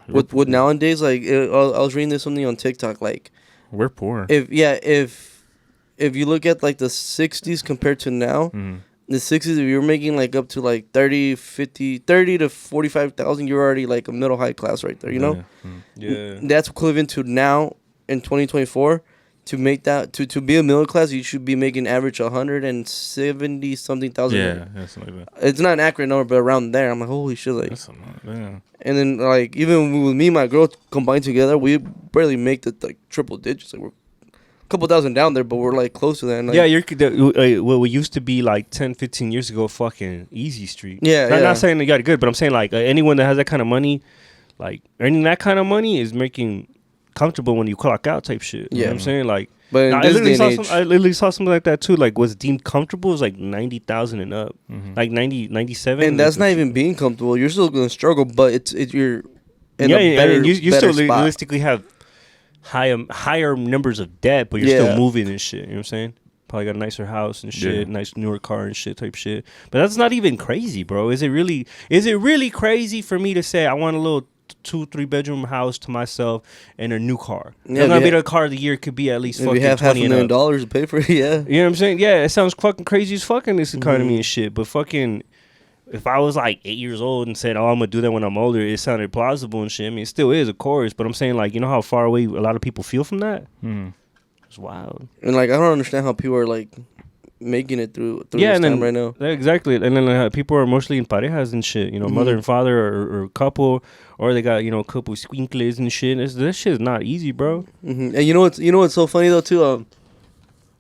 with nowadays. Like I was reading this something on TikTok. Like We're poor. if you look at like the 60s compared to now, Mhm. the 60s, if you're making like up to like 30 to 45,000, you're already like a middle high class right there, you know? Yeah. Mhm. Yeah. That's equivalent to now in 2024. To make that to be a middle class, you should be making average 170 something thousand. Yeah, that's like that. It's not an accurate number, but around there, I'm like, holy shit, like. That's a lot. Yeah. And then like even with me and my girl combined together, we barely make the like triple digits. Like we're a couple thousand down there, but we're like close to that. And, like, Yeah, what used to be like 10, 15 years ago, fucking easy street. Yeah, I'm yeah. not saying they got it good, but I'm saying like anyone that has that kind of money, like earning that kind of money is making comfortable when you clock out type shit. You know what I'm Yeah. saying? Like, But in I this literally day saw and age, I literally saw something like that too. Like, what's deemed comfortable is like 90,000 and up, like 90, 97. and that's not even being comfortable. You're still gonna struggle, but it's you're in yeah, a yeah, better, and you better still spot. realistically have higher numbers of debt, but you're Yeah. still moving and shit. You know what I'm saying? Probably got a nicer house and shit, Yeah. nice newer car and shit type shit. But that's not even crazy, bro. Is it really crazy for me to say I want a little 2-3 bedroom house to myself and a new car? Yeah, I'm gonna if be you the car of the year could be at least If fucking you have $20 and up. $500,000 to pay for it, yeah. You know what I'm saying? Yeah, it sounds fucking crazy as fuck in this economy Mhm. and shit. But fucking, if I was like 8 years old and said, "Oh, I'm gonna do that when I'm older," it sounded plausible and shit. I mean, it still is, of course. But I'm saying, like, you know how far away a lot of people feel from that? Mhm. It's wild. And like I don't understand how people are like making it through Yeah, this and time then right now. yeah, exactly. And then people are mostly in parejas and shit. You know, mother Mhm. and father or a couple, or they got a couple squinkles and shit. That shit is not easy, bro. And you know what's so funny though too,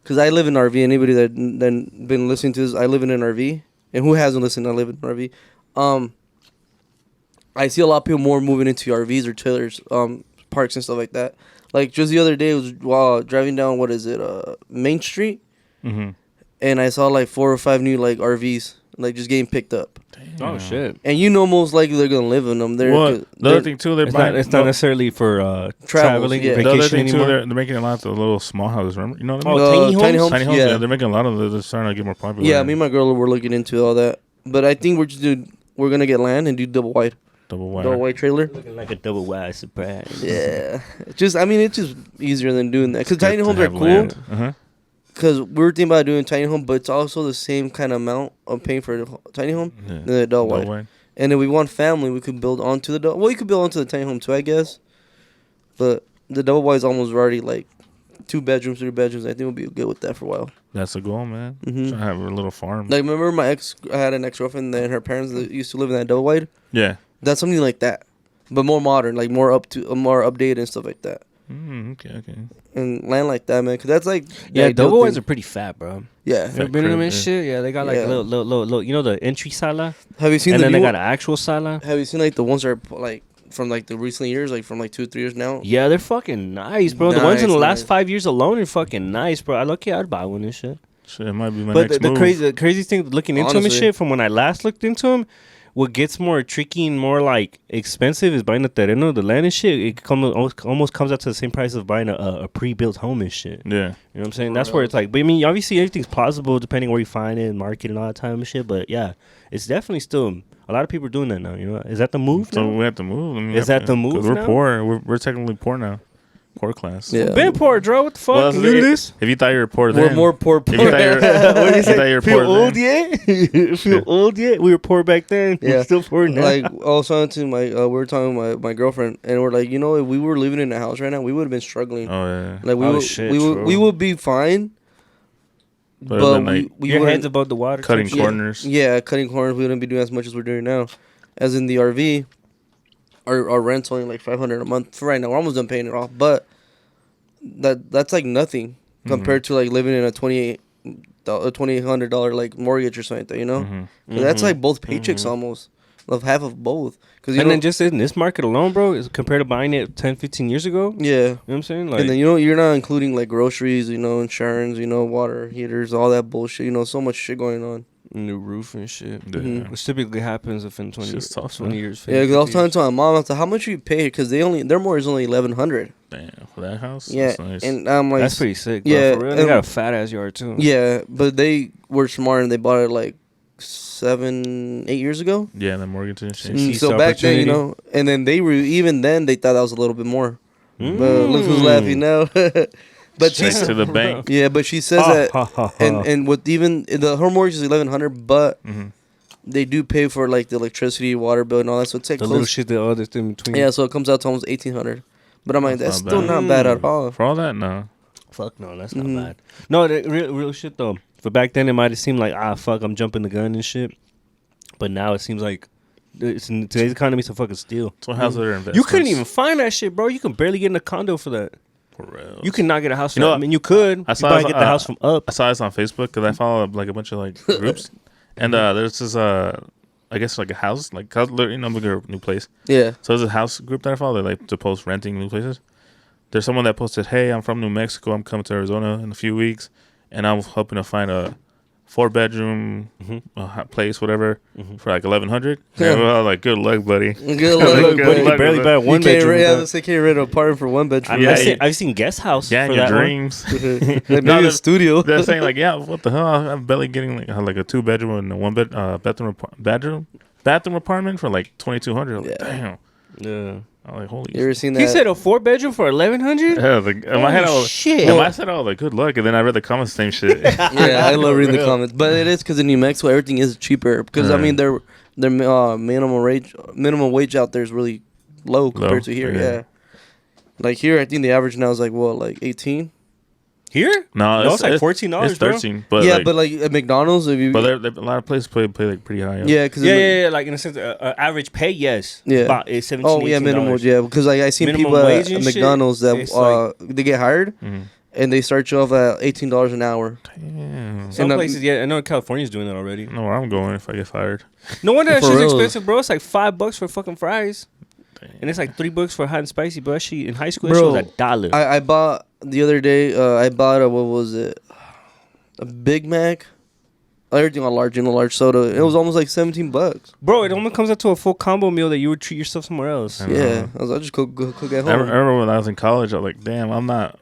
because I live in RV. Anybody that been listening to this, I live in an RV, and who hasn't listened, I live in an RV. I see a lot of people more moving into RVs or trailers, parks and stuff like that. Like just the other day, I was while driving down Main Street, Mhm. and I saw like 4 or 5 new like RVs like just getting picked up. Damn. Oh shit. And most likely they're gonna live in them. Well, the other thing too, they're It's buying. not necessarily for traveling, yeah. The The other vacation thing too, anymore. they're making a lot of little small houses. Remember, you know what I Oh, mean? tiny homes? Tiny homes. Yeah. Yeah, they're making a lot of. They're starting to get more popular. yeah. Me and my girl were looking into all that, but I think we're gonna get land and do double wide double wide. trailer. Looking like a double wide surprise. Yeah, it's just easier than doing that because tiny homes are cool. Uh-huh. Because we were thinking about doing tiny home, but it's also the same kind of amount of paying for a tiny home Yeah. than the double wide. And if we want family, we could build onto the double. Well, you could build onto the tiny home too, I guess. But the double wide is almost already like 2 bedrooms, 3 bedrooms. I think we'll be good with that for a while. That's the goal, man. Mhm. Trying to have a little farm. Like remember I had an ex girlfriend and her parents that used to live in that double wide. Yeah. That's something like that, but more modern, like more updated and stuff like that. Okay. And land like that, man, because that's like Yeah, the ideal double wides thing. are pretty fat, bro. Yeah. You ever been in them and crib, shit? Yeah, they got like Yeah. little, you know, the entry sala, Have you seen and the then they new got an actual sala. Have you seen like the ones that are like from like the recent years, like from like 2-3 years now? Yeah, they're fucking nice, bro. The ones in the Nice, last nice. 5 years alone are fucking nice, bro. I'd buy one and shit. Shit, it might be my But next the move. crazy thing looking into them and Honestly. shit from when I last looked into them, what gets more tricky and more like expensive is buying the terreno, the land and shit. It almost comes out to the same price of buying a pre-built home and shit. Yeah. You know what I'm saying? That's where it's like, but I mean, obviously everything's plausible depending where you find it and market and all that time and shit. But yeah, it's definitely still a lot of people are doing that now. You know, is that the move? So now? we have to move. I mean, Is that the move 'cause we're now? poor. We're technically poor now. Poor class. Yeah. Been poor, Dro. What the fuck? Well, You do this? If you thought you were poor We're then, more poor. If you thought you were, What do you if you say? thought you were Feel poor old then, yet? Feel old yet? We were poor back then. Yeah. We're still poor now. Like I was talking to we were talking to my girlfriend, and we're like, if we were living in a house right now, we would have been struggling. oh yeah. Like Oh, shit, we true. would be fine, But, but then, like, we Your wouldn't- head's above the water. type cutting shit. corners. Yeah, cutting corners. We wouldn't be doing as much as we're doing now. As in the RV, our rent's only like $500 a month for right now. We're almost done paying it off, but that's like nothing compared to like living in a $2,800 like mortgage or something like that. You know, Mhm. 'Cause that's like both paychecks almost, of half of both. Because And then just in this market alone, bro, is compared to buying it 10, 15 years ago. You yeah. know what I'm saying? Like, And then you're not including like groceries, insurance, water heaters, all that bullshit. So much shit going on. new roof and shit. Yeah. Mhm. Which typically happens within 20, Shit's tough, 20 man. years. Yeah, 50 because I was talking years. to my mom. I was like, "How much you pay?" Because their mortgage is only $1,100. Damn, for that house. Yeah, That's nice. and I'm like, That's pretty sick. Bro. Yeah, For real. They and- got a fat ass yard too. yeah, but they were smart and they bought it like 7-8 years ago. yeah, the mortgage and shit. See So some back then, opportunity. and then even then they thought that was a little bit more. Look who's laughing now. But she Straight to the bank. yeah, but she says that, and with even her mortgage is $1,100, but they do pay for like the electricity, water bill, and all that. So it's like the little shit, the other thing between. Yeah, so it comes out to almost $1,800. But I'm like, that's not still bad. not bad at all. For all that, no. Fuck no, that's not bad. No, real shit though. For back then, it might have seemed like fuck, I'm jumping the gun and shit. But now it seems like it's in today's economy, it's a fucking steal. So how's their investments? You couldn't even find that shit, bro. You can barely get in a condo for that. For real. You cannot get a house for You know that. what? I mean, you could. I You saw probably this, get the house from Up. I saw this on Facebook because I follow like a bunch of like groups, and there's this I guess like a house like you know, a new place. Yeah. So there's a house group that I follow. They like to post renting new places. There's someone that posted, "Hey, I'm from New Mexico. I'm coming to Arizona in a few weeks, and I'm hoping to find a 4-bedroom place, whatever, for like $1,100." Yeah. Well, like, good luck, buddy. Good luck, Good buddy. luck. barely buy a one bedroom. They can't rent an apartment for one bedroom. Yeah, I've seen guest house. Yeah, in for your that one. dreams. Like maybe No, a studio. They're saying like, yeah, what the hell? I'm barely getting like a 2-bedroom and a bathroom apartment for like $2,200. Like, Yeah. damn. Yeah. I'm like, holy. You ever seen that? He said a 4-bedroom for $1,100. Yeah, like, in my head, I was, shit. in my head, I was like, good luck. And then I read the comments, same shit. Yeah, I love reading the comments, but it is because in New Mexico everything is cheaper. Because I Right. mean, their minimum wage out there is really low compared to here. Yeah. Yeah. Like here, I think the average now is like what, like 18. Here? No, it's like $14, It's bro. 13. But Yeah, like, but like at McDonald's, if you but a lot of places pay like pretty high. yeah, because Yeah, like in a sense, average pay, yes. Yeah. About it's 17, oh yeah, minimum wage, yeah, because like I seen Minimum people wage at and shit, McDonald's that it's like- they get hired and they start you off at $18 an hour. Damn. Some And, places, yeah, I know California's doing that already. I don't know where I'm going if I get fired. No wonder that For shit's real. expensive, bro. It's like $5 for fucking fries. And it's like $3 for hot and spicy, bro. That shit in high school, that shit Bro, was $1. I bought the other day. I bought what was it? A Big Mac. Everything on large and a large soda. It was almost like $17. Bro, it almost comes out to a full combo meal that you would treat yourself somewhere else. I Yeah, know. I was like, just cook at I home. remember when I was in college, I was like, damn, I'm not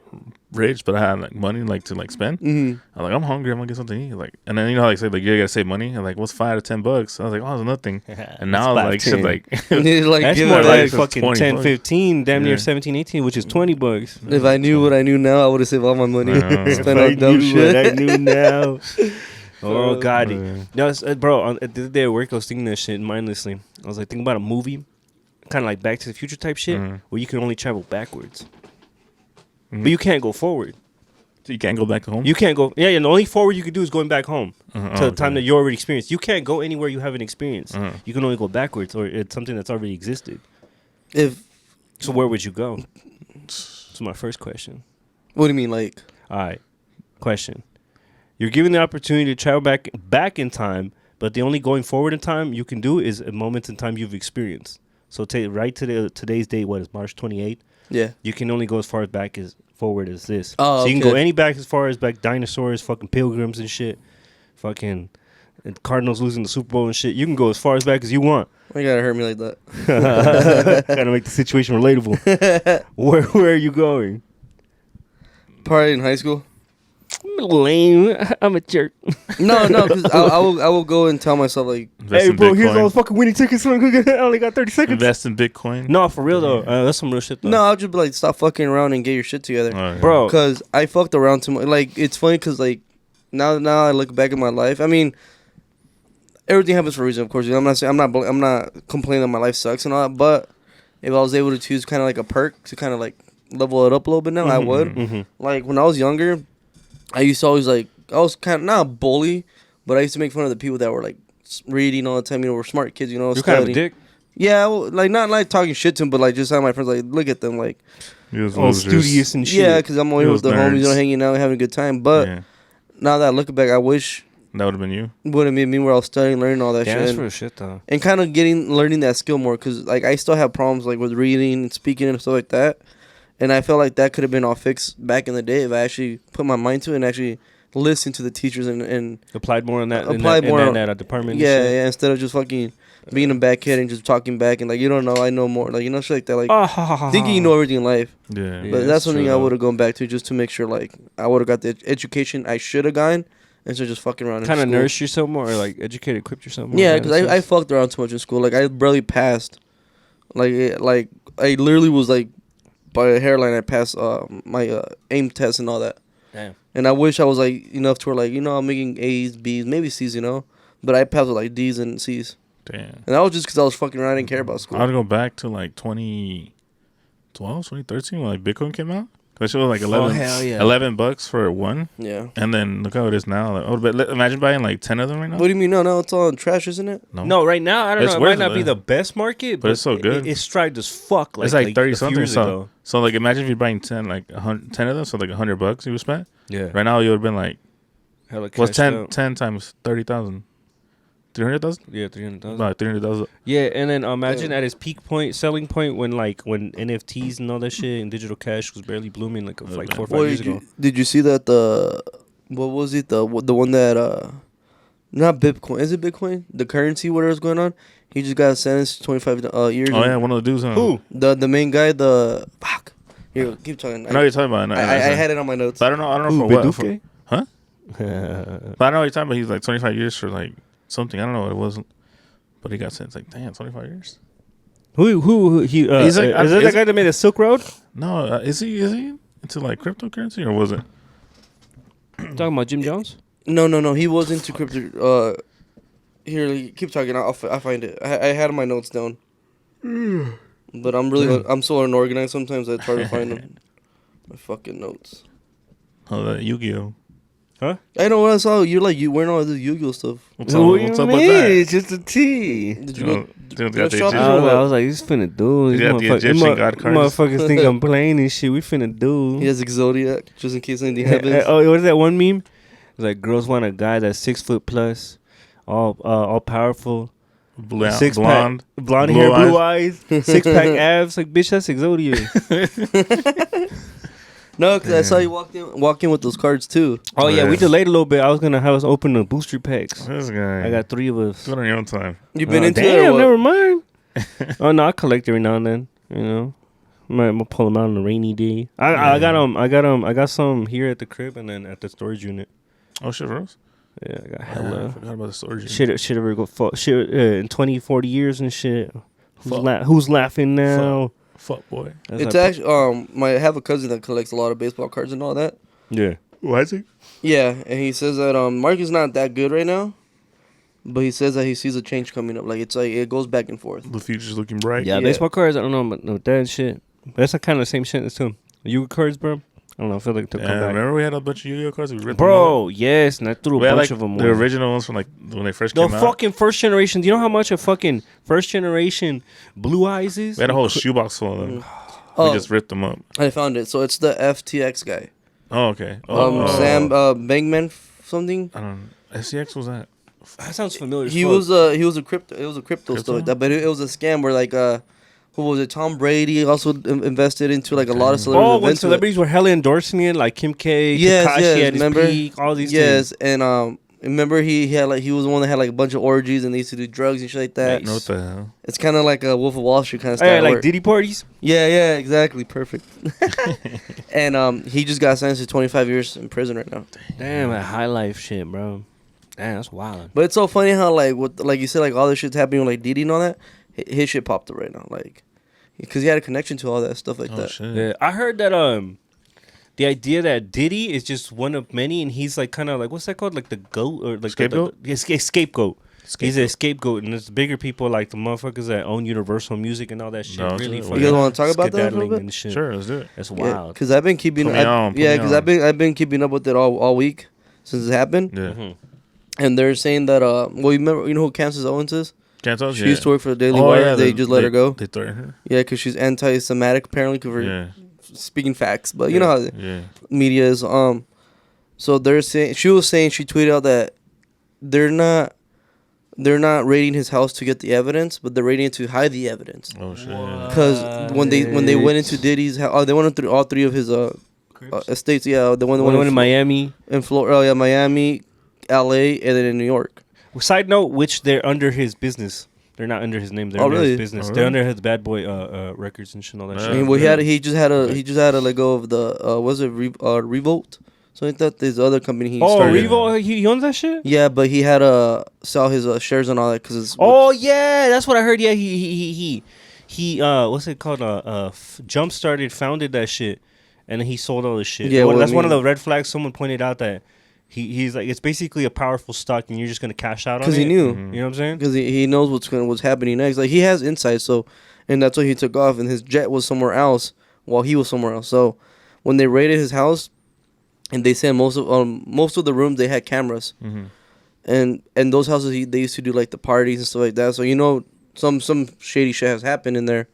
rich, but I had like money like to like spend. Mm-hmm. I'm like, I'm hungry, I'm gonna get something to eat. Like, and then you know how they say like you gotta save money. And like, what's $5 to $10? I was like, oh, it's nothing. And now I was like, shit, like, like That's give more it like like for fucking 20 10, bucks. 15, damn near Yeah. 17, 18, which is $20. If I knew what I knew now, I would have saved all my money. I know. Spent on dumb shit. I knew now. Oh, God. Yeah. No, bro, the other day at work, I was thinking that shit mindlessly. I was like, thinking about a movie, kind of like Back to the Future type shit, where you can only travel backwards. But you can't go forward. So you can't go back home. You can't go. Yeah, and the only forward you can do is going back home Uh-huh. to Oh, the time okay. that you already experienced. You can't go anywhere you haven't experienced. Uh-huh. You can only go backwards, or it's something that's already existed. If So where would you go? That's my first question. what do you mean, like? All right, question. You're given the opportunity to travel back in time, but the only going forward in time you can do is a moment in time you've experienced. So right to today's date, what is March 28th? Yeah. You can only go as far back as forward as this. Oh, so you can okay. go any back as far as back dinosaurs, fucking pilgrims and shit, fucking and Cardinals losing the Super Bowl and shit. You can go as far as back as you want. Why you gotta hurt me like that? Gotta make the situation relatable. Where are you going? Probably in high school. I'm lame. I'm a jerk. No, because I will go and tell myself like, Invest Hey, in bro, here's Bitcoin. all the fucking winning tickets. I only got 30 seconds. Invest in Bitcoin. No, for real though. That's some real shit though. no, I'll just be like, stop fucking around and get your shit together. Oh, yeah. Bro. Because I fucked around too much. Like, it's funny because, like, now I look back at my life. I mean, everything happens for a reason, of course. You know, I'm not complaining that my life sucks and all that. But if I was able to choose kind of like a perk to kind of like level it up a little bit now, I would. Mm-hmm. Like, when I was younger, I used to always, like, I was kind of not a bully, but I used to make fun of the people that were, like, reading all the time, you know, were smart kids, you know, You're kind of a studying. dick. Yeah, well, like, not like talking shit to them, but like just have my friends, like, look at them, like, He was All losers. studious and shit. yeah, because I'm always with Those the homies, you know, nerds. hanging out, having a good time. But Yeah. now that I look back, I wish That would have been you. it would have been me where I was studying, learning all that Yeah, shit. that's And, real shit though. and kind of learning that skill more, because, like, I still have problems, like, with reading and speaking and stuff like that. And I felt like that could have been all fixed back in the day if I actually put my mind to it and actually listened to the teachers and Applied more on that. Applied in more that, on- in that department. yeah, and shit. yeah, instead of just fucking being a bad kid and just talking back and, like, you don't know, I know more. Like, you know, shit like that. Like, thinking you know everything in life. Yeah. Yeah. But that's that's something true, I though. would have gone back to just to make sure, like, I would have got the education I should have gotten instead of just fucking around in Kind of school. nourish yourself more, or like educate, equip yourself more. Yeah, in because that I sense. fucked around too much in school. Like, I barely passed. Like, I literally was, like, by a hairline. I passed my AIM test and all that. Damn. And I wish I was like enough to where like I'm making A's, B's, maybe C's, but I passed with like D's and C's. Damn. And that was just because I was fucking around. I didn't care about school. I'd go back to like 2012, 2013 when like Bitcoin came out. That shit was like 11, hell yeah. $11 for one. Yeah. And then look how it is now. Like, but imagine buying like 10 of them right now. What do you mean? No, it's all in trash, isn't it? No, right now I don't It's know. It might worth not it, be though. the best market, But it's so good. It's strived as fuck. It's like 30 a few something. years ago. So like imagine if you're buying 10 like 10 of them, so like $100 you would spend. Yeah. Right now you would have been like Hella what's cashed 10 out. 10 times 30,000? 300,000? Yeah, 300,000. No, 300,000. Yeah, and then imagine at its peak point, selling point, when NFTs and all that shit and digital cash was barely blooming like 4 or 5 years ago. Did you see that what was it the one that not Bitcoin, is it Bitcoin, the currency, whatever's going on? He just got sentenced to 25 years. Oh yeah, one of the dudes. Who? The main guy, the fuck. Here, keep talking. I know what you're talking about. I had it on my notes. But I don't know Who, for what. Biduke? Huh? But I know what you're talking about. He's like 25 years for like something. I don't know what it was. But he got sentenced like, damn, 25 years. Who he? He's like- is that the is- guy that made a Silk Road? No, is he into like cryptocurrency or was it? Talking about Jim Jones? No. He was into crypto. Here, keep talking. I'll find it. I had my notes down. But I'm so unorganized. Sometimes it's hard to find them. My fucking notes. Oh, that Yu-Gi-Oh. Huh? I know what I saw. You're wearing all this Yu-Gi-Oh stuff. What's up with that? It's just a T. Did You you know, go? dude, go got the shopping? Egyptian- I was like, he's finna do. You These got the motherfuckers- Egyptian god cards. Motherfuckers think I'm playing and shit. We finna do. He has Zodiac, just in case anything happens. Oh, what is that one meme? It's like girls want a guy that's 6 foot plus, all powerful, six blonde. pack, blonde blue hair, eyes. blue eyes, 6-pack abs. Like, bitch, that's Exodia. No, because I saw you walk in with those cards too. Oh yeah, Yeah. we delayed a little bit. I was gonna have us open the booster packs. This guy. I got 3 of us. Do it on your own time. You've been into it. damn, Or what? never mind. Oh no, I collect every now and then. You know, I'm gonna pull them out on a rainy day. I got some here at the crib and then at the storage unit. Oh shit, Rose. Yeah, I got I hella forgot about the storage. shit ever go shit in 20, 40 years and shit. Fuck. Who's laughing now? Fuck boy. That's It's like- actually I have a cousin that collects a lot of baseball cards and all that. yeah. Why is he? Yeah, and he says that Mark is not that good right now, but he says that he sees a change coming up. Like it's like it goes back and forth. The future's looking bright. Yeah, Yeah. baseball cards. I don't know, but no that shit. That's kind of the same shit as too. Yu-Gi cards, bro. I don't know. I feel like it took Yeah, come back. remember we had a bunch of Yu-Gi-Oh cards. We ripped them all Bro, yes, and I threw up. a We had bunch like of them. the original ones from like when they first The came out. fucking first generation. Do you know how much a fucking first generation Blue Eyes is? We had a whole shoebox full of them. Oh, We just ripped them up. I found it. So it's the FTX guy. Oh, okay. Oh, Sam Bankman something. I don't know. SCX was that? That sounds familiar. He was a crypto. It was a crypto stuff like Crypto? that, but it was a scam where like who was it? Tom Brady also invested into like a lot of celebrities. Oh, when into it. celebrities were hella endorsing it, like Kim K, Yes, Tekashi yes, at his remember? peak, all these Yes, things. and remember he had like he was the one that had like a bunch of orgies and they used to do drugs and shit like that. Nice. No, what the hell? It's kind of like a Wolf of Wall Street kind of Oh, style. yeah, like work. Diddy parties. Yeah, exactly, perfect. And he just got sentenced to 25 years in prison right now. Damn, that high life shit, bro. Damn, that's wild. But it's so funny how like you said, like all this shit's happening with like Diddy and all that. His shit popped up right now, like because he had a connection to all that stuff like Oh that. shit. Yeah, I heard that the idea that Diddy is just one of many, and he's like kind of like what's that called, like the goat or like Scapegoat? Scapegoat. He's a scapegoat, and there's bigger people like the motherfuckers that own Universal Music and all that shit. No, Really, you fucking guys wanna talk about that a little skedaddling bit? and shit. Sure, let's do it. That's Yeah, wild. because I've been keeping. Put me on, put me Yeah, because on. I've been keeping up with it all week since it happened. Yeah. Mhm. And they're saying that well, you remember, you know who Candace Owens is? Can't tell. She Yeah. used to work for the Daily Oh, Wire. yeah, they just let her go. They threatened her. Yeah, because she's anti-Semitic apparently. 'Cause we're Yeah. speaking facts, but you know how the Yeah. media is. So they're saying she tweeted out that they're not raiding his house to get the evidence, but they're raiding it to hide the evidence. Oh shit. Because when they went into Diddy's house, they went through all 3 of his estates. Yeah, the one One in Miami. in Florida. Oh yeah, Miami, L.A., and then in New York. Side note, which they're under his business. They're not under his name. They're Oh, under really? his business. Oh, They're really? under his Bad Boy records and shit and all that Yeah. I shit. mean, well, he just had to let go of the was it Revolt? So I thought this other company he Oh, started. Revo, he owns that shit. Yeah, but he had to sell his shares and all that because it's Oh yeah, that's what I heard. Yeah, he what's it called? Jump started, founded that shit, and then he sold all the shit. Yeah, well, that's I one of mean- the red flags. Someone pointed out that he's like, it's basically a powerful stock, and you're just gonna cash out on it. Because he knew. You know what I'm saying? Because he knows what's happening next. Like he has insight, so and that's why he took off, and his jet was somewhere else while he was somewhere else. So when they raided his house, and they said most of the rooms they had cameras, and those houses they used to do like the parties and stuff like that. So you know some shady shit has happened in there,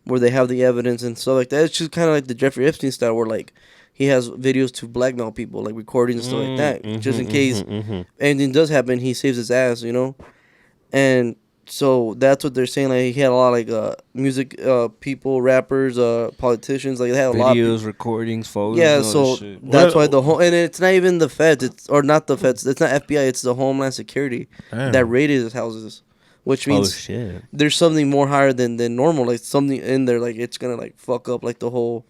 where they have the evidence and stuff like that. It's just kind of like the Jeffrey Epstein style, where like he has videos to blackmail people, like recordings and stuff like that, just in case anything does happen, he saves his ass, you know. And so that's what they're saying. Like he had a lot of like music people, rappers, politicians. Like they had a lot. Videos, recordings, photos. Yeah, and all so that shit. that's why the whole and it's not even the feds. It's or not the feds. It's not FBI. It's the Homeland Security Damn. that raided his houses, which Oh means shit. there's something more higher than normal. Like something in there. Like it's gonna like fuck up like the whole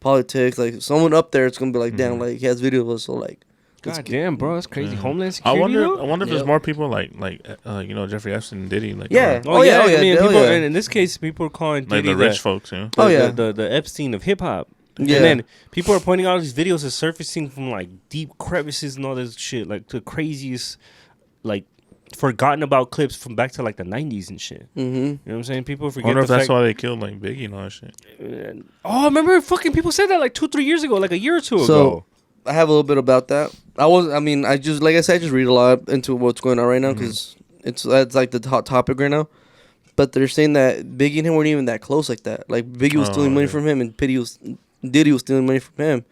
politics. Like someone up there, it's gonna be like damn. Like he has video of us. So like, let's God get- damn, bro, that's crazy. Yeah. Homeland I Security. wonder. though? I wonder if there's Yep. more people like you know, Jeffrey Epstein and Diddy. Like, Yeah. Oh, yeah, I mean, oh, people, yeah. and in this case, people are calling like Diddy the rich folks. You know. Oh, yeah. the Epstein of hip hop. Yeah. And then people are pointing out these videos as surfacing from like deep crevices and all this shit, like the craziest, like forgotten about clips from back to like the 90s and shit. Mm-hmm. You know what I'm saying? People I forget wonder the if that's fact. why they killed like Biggie and all that shit. Oh, remember fucking people said that like 2-3 years ago, like a year or two So ago. I have a little bit about that. I just like I said, I just read a lot into what's going on right now because that's like the hot topic right now. But they're saying that Biggie and him weren't even that close like that. Like Biggie was stealing money from him, and Diddy was stealing money from him.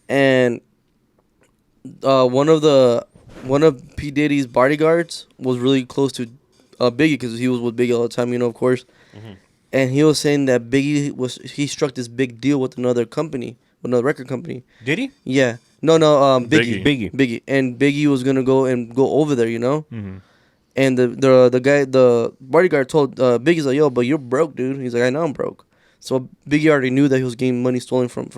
And one of P Diddy's bodyguards was really close to Biggie because he was with Biggie all the time, you know, of course. And he was saying that he struck this big deal with another company, with another record company. Did he? Yeah. No, Biggie. Biggie. Biggie. And Biggie was gonna go over there, you know? Mm-hmm. And the bodyguard told Biggie's like, yo, but you're broke, dude. He's like, I know I'm broke. So Biggie already knew that he was getting money stolen from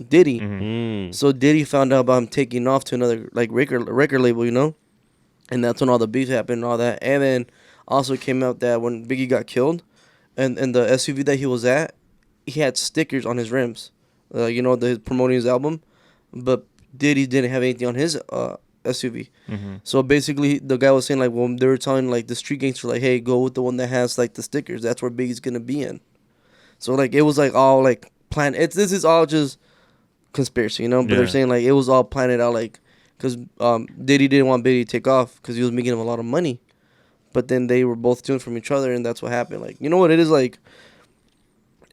Diddy. Mm. So Diddy found out about him taking off to another like record label, you know? And that's when all the beef happened and all that. And then also came out that when Biggie got killed and the SUV that he was at, he had stickers on his rims. You know, promoting his album. But Diddy didn't have anything on his SUV. So basically, the guy was saying, like, well, they were telling, like, the street gangster, like, hey, go with the one that has, like, the stickers. That's where Biggie's going to be in. So, like, it was, like, all, like, planned. This is all just conspiracy, you know? But they're Yeah. saying, like, it was all planned out, like, because Diddy didn't want Biggie to take off because he was making him a lot of money. But then they were both stealing from each other, and that's what happened. Like, you know what it is? Like,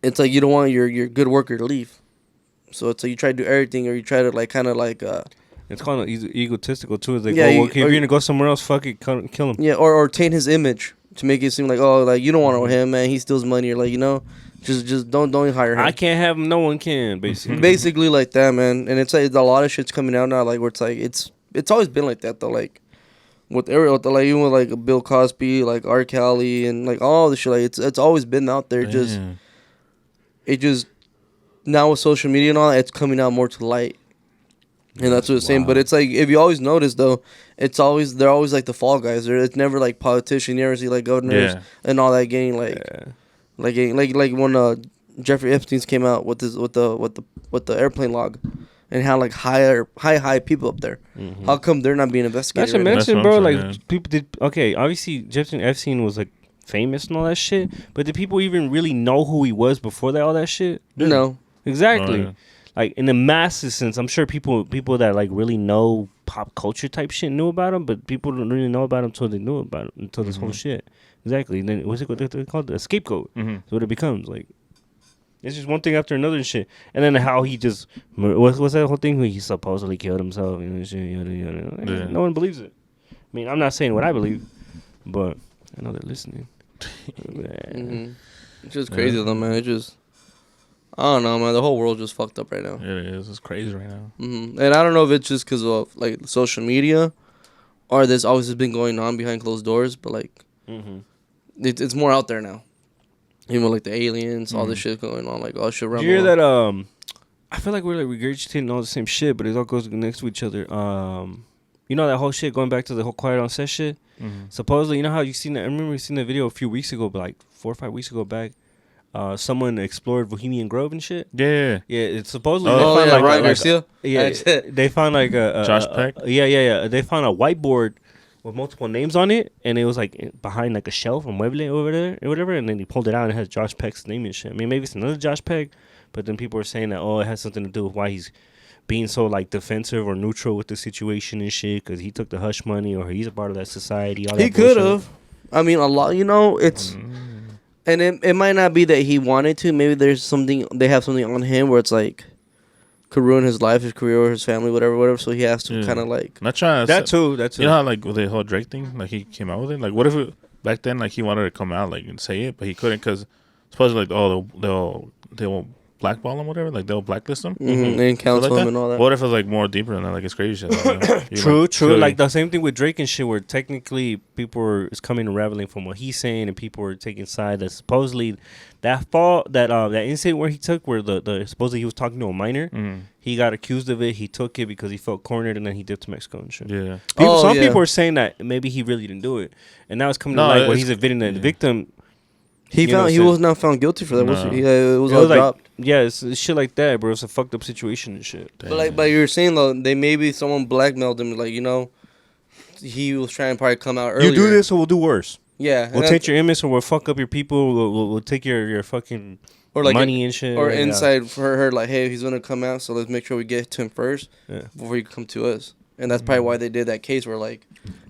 it's like you don't want your good worker to leave. So it's like you try to do everything, or you try to, like, kind of, like... It's kind of egotistical too. It's like, Yeah, oh, you- okay, if or- you're gonna go somewhere else, fuck it, kill him. Yeah, or taint his image to make it seem like, oh, like you don't want him, man. He steals money, or like, you know, just don't hire him. I can't have him. No one can. Basically. Basically like that, man. And it's like a lot of shit's coming out now, like where it's like it's always been like that though, like with like even with like Bill Cosby, like R. Kelly, and like all the shit. Like it's always been out there. It just now with social media and all that, it's coming out more to light. And that's what it's saying. But it's like, if you always notice, though, they're always like the fall guys. It's never like politicians. You never see like governors and all that getting like, like when Jeffrey Epstein's came out with the airplane log, and had like high people up there. How come they're not being investigated? Not to right now? mention, That's bro, what I'm like saying. people did. Okay, obviously Jeffrey Epstein was like famous and all that shit, but did people even really know who he was before that? All that shit. No. Exactly. Oh, yeah. Like in the masses sense, I'm sure people that like really know pop culture type shit knew about him, but people don't really know about him until they knew about him, until this whole shit. Exactly. And then what's it called? A scapegoat. That's what it becomes. Like it's just one thing after another and shit. And then how he just what's that whole thing where he supposedly killed himself? You know, shit, yada, yada. Yeah. No one believes it. I mean, I'm not saying what I believe, but I know they're listening. It's just crazy though, man. It just, I don't know, man. The whole world just fucked up right now. It is. It's crazy right now. And I don't know if it's just because of like social media, or this always has been going on behind closed doors. But like, it's more out there now. Even with like the aliens, all this shit going on, like all shit around. Did you the hear world. that? I feel like we're like regurgitating all the same shit, but it all goes next to each other. You know that whole shit going back to the whole quiet on set shit. Supposedly, you know how you seen that? I remember you seen that video a few weeks ago, but like 4 or 5 weeks ago back, someone explored Bohemian Grove and shit. Yeah. Yeah, it's supposedly Oh, they found yeah, like Ryan a, Garcia. yeah, they found like a Josh Peck? Yeah. They found a whiteboard with multiple names on it, and it was like behind like a shelf, a mueble over there, or whatever. And then he pulled it out and it has Josh Peck's name and shit. I mean, maybe it's another Josh Peck, but then people were saying that it has something to do with why he's being so like defensive or neutral with the situation and shit, because he took the hush money or he's a part of that society. All He that could bullshit. have. I mean, a lot. It's. And it might not be that he wanted to. Maybe there's something. They have something on him where it's like, could ruin his life, his career, or his family, whatever. So he has to Yeah. kind of like. Not trying to That too. You know how like with the whole Drake thing, like he came out with it. Like, what if back then, like he wanted to come out like and say it, but he couldn't because supposedly like they'll blackball him, whatever. Like they'll blacklist him And counsel like him that. and all that. What if it's like more deeper than that? Like it's crazy shit. Like, you True. really- Like the same thing with Drake and shit, where technically people were is coming and reveling from what he's saying, and people were taking side that supposedly that incident where he took where the supposedly he was talking to a minor, he got accused of it. He took it because he felt cornered, and then he dipped to Mexico and shit. Yeah. Some people are saying that maybe he really didn't do it, and now it's coming to light where he's admitting that the victim. He was not found guilty for that. No. It was It all was like, dropped. yeah, it's shit like that, bro. It's a fucked up situation and shit. But you were saying though, they maybe someone blackmailed him. Like he was trying to probably come out earlier. You do this, or we'll do worse. Yeah, We'll take your image, or we'll fuck up your people. We'll take your fucking or like money and shit. or Yeah. inside for her. Like, hey, he's gonna come out, so let's make sure we get to him first before he come to us. And that's probably why they did that case where like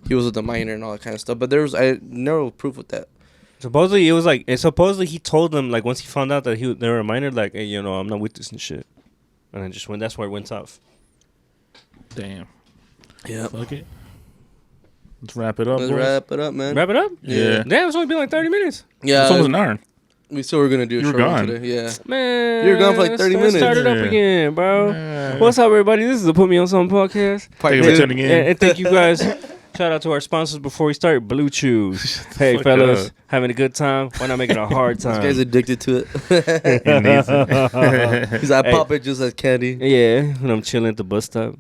he was with the minor and all that kind of stuff. But I no proof with that. Supposedly it was like, and supposedly he told them like once he found out that they were a minor, like, hey, I'm not with this and shit. And then just that's where it went off. Damn. Yeah. Fuck it. Let's wrap it up. Let's boys. wrap it up, man. Wrap it up. Yeah. Damn, it's only been like 30 minutes. Yeah, It's almost an hour. we still were gonna do a You were short one gone. today. Yeah. Man, You were gone for like 30 minutes. Start it up Yeah. again, bro. Yeah. What's up, everybody? This is the Put Me On Something podcast. Thank you for two. tuning in. And thank you guys. Shout out to our sponsors before we start. Blue Chews. Hey, fuck fellas, up. having a good time. Why not make it a hard This guy's time? addicted to it. He needs it. He's like, Hey. pop it just as candy. Yeah, when I'm chilling at the bus stop.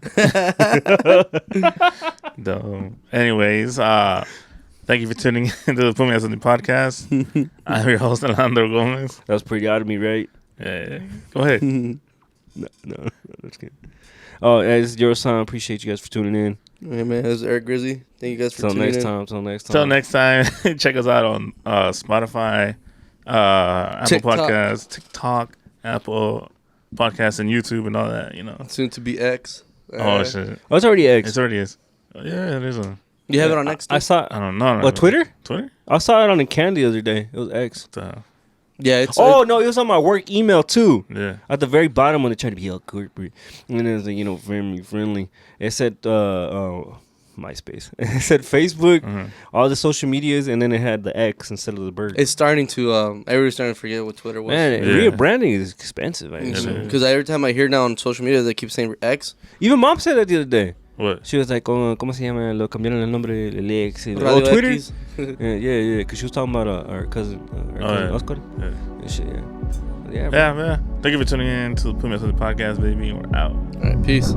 Anyways, thank you for tuning into the Put Me On Something podcast. I'm your host, Alejandro Gomez. That was pretty out of me, right? Yeah. Go ahead. No, that's good. Oh, it's your son. Appreciate you guys for tuning in. Hey man, this is Eric Grizzy. Thank you guys for Till tuning next in. time. Till next time. Till next time, check us out on Spotify, Apple TikTok. Podcasts, TikTok, Apple Podcasts, and YouTube, and all that. Soon to be X. Oh shit! Oh, it's already X. It already is. Yeah, it is on. You have it on X? I saw. I don't know. What, Twitter? Twitter? I saw it on the Candy the other day. It was X. Yeah, it's. Oh no, it was on my work email too. Yeah. At the very bottom when they tried to be all corporate, and it was like, family friendly. It said MySpace. It said Facebook, all the social medias, and then it had the X instead of the bird. It's starting to. Everybody's starting to forget what Twitter was. Man, Yeah. rebranding is expensive. Because every time I hear now on social media, they keep saying X. Even mom said that the other day. What? She was like, ¿Cómo se llama? Lo cambiaron el nombre el ex. Radio Twitter? X. Yeah. Because she was talking about our cousin, yeah. Oscar. Yeah. And shit, yeah. Yeah, bro. Yeah. Thank you for tuning in to the Put Me On Something podcast, baby. We're out. All right, peace.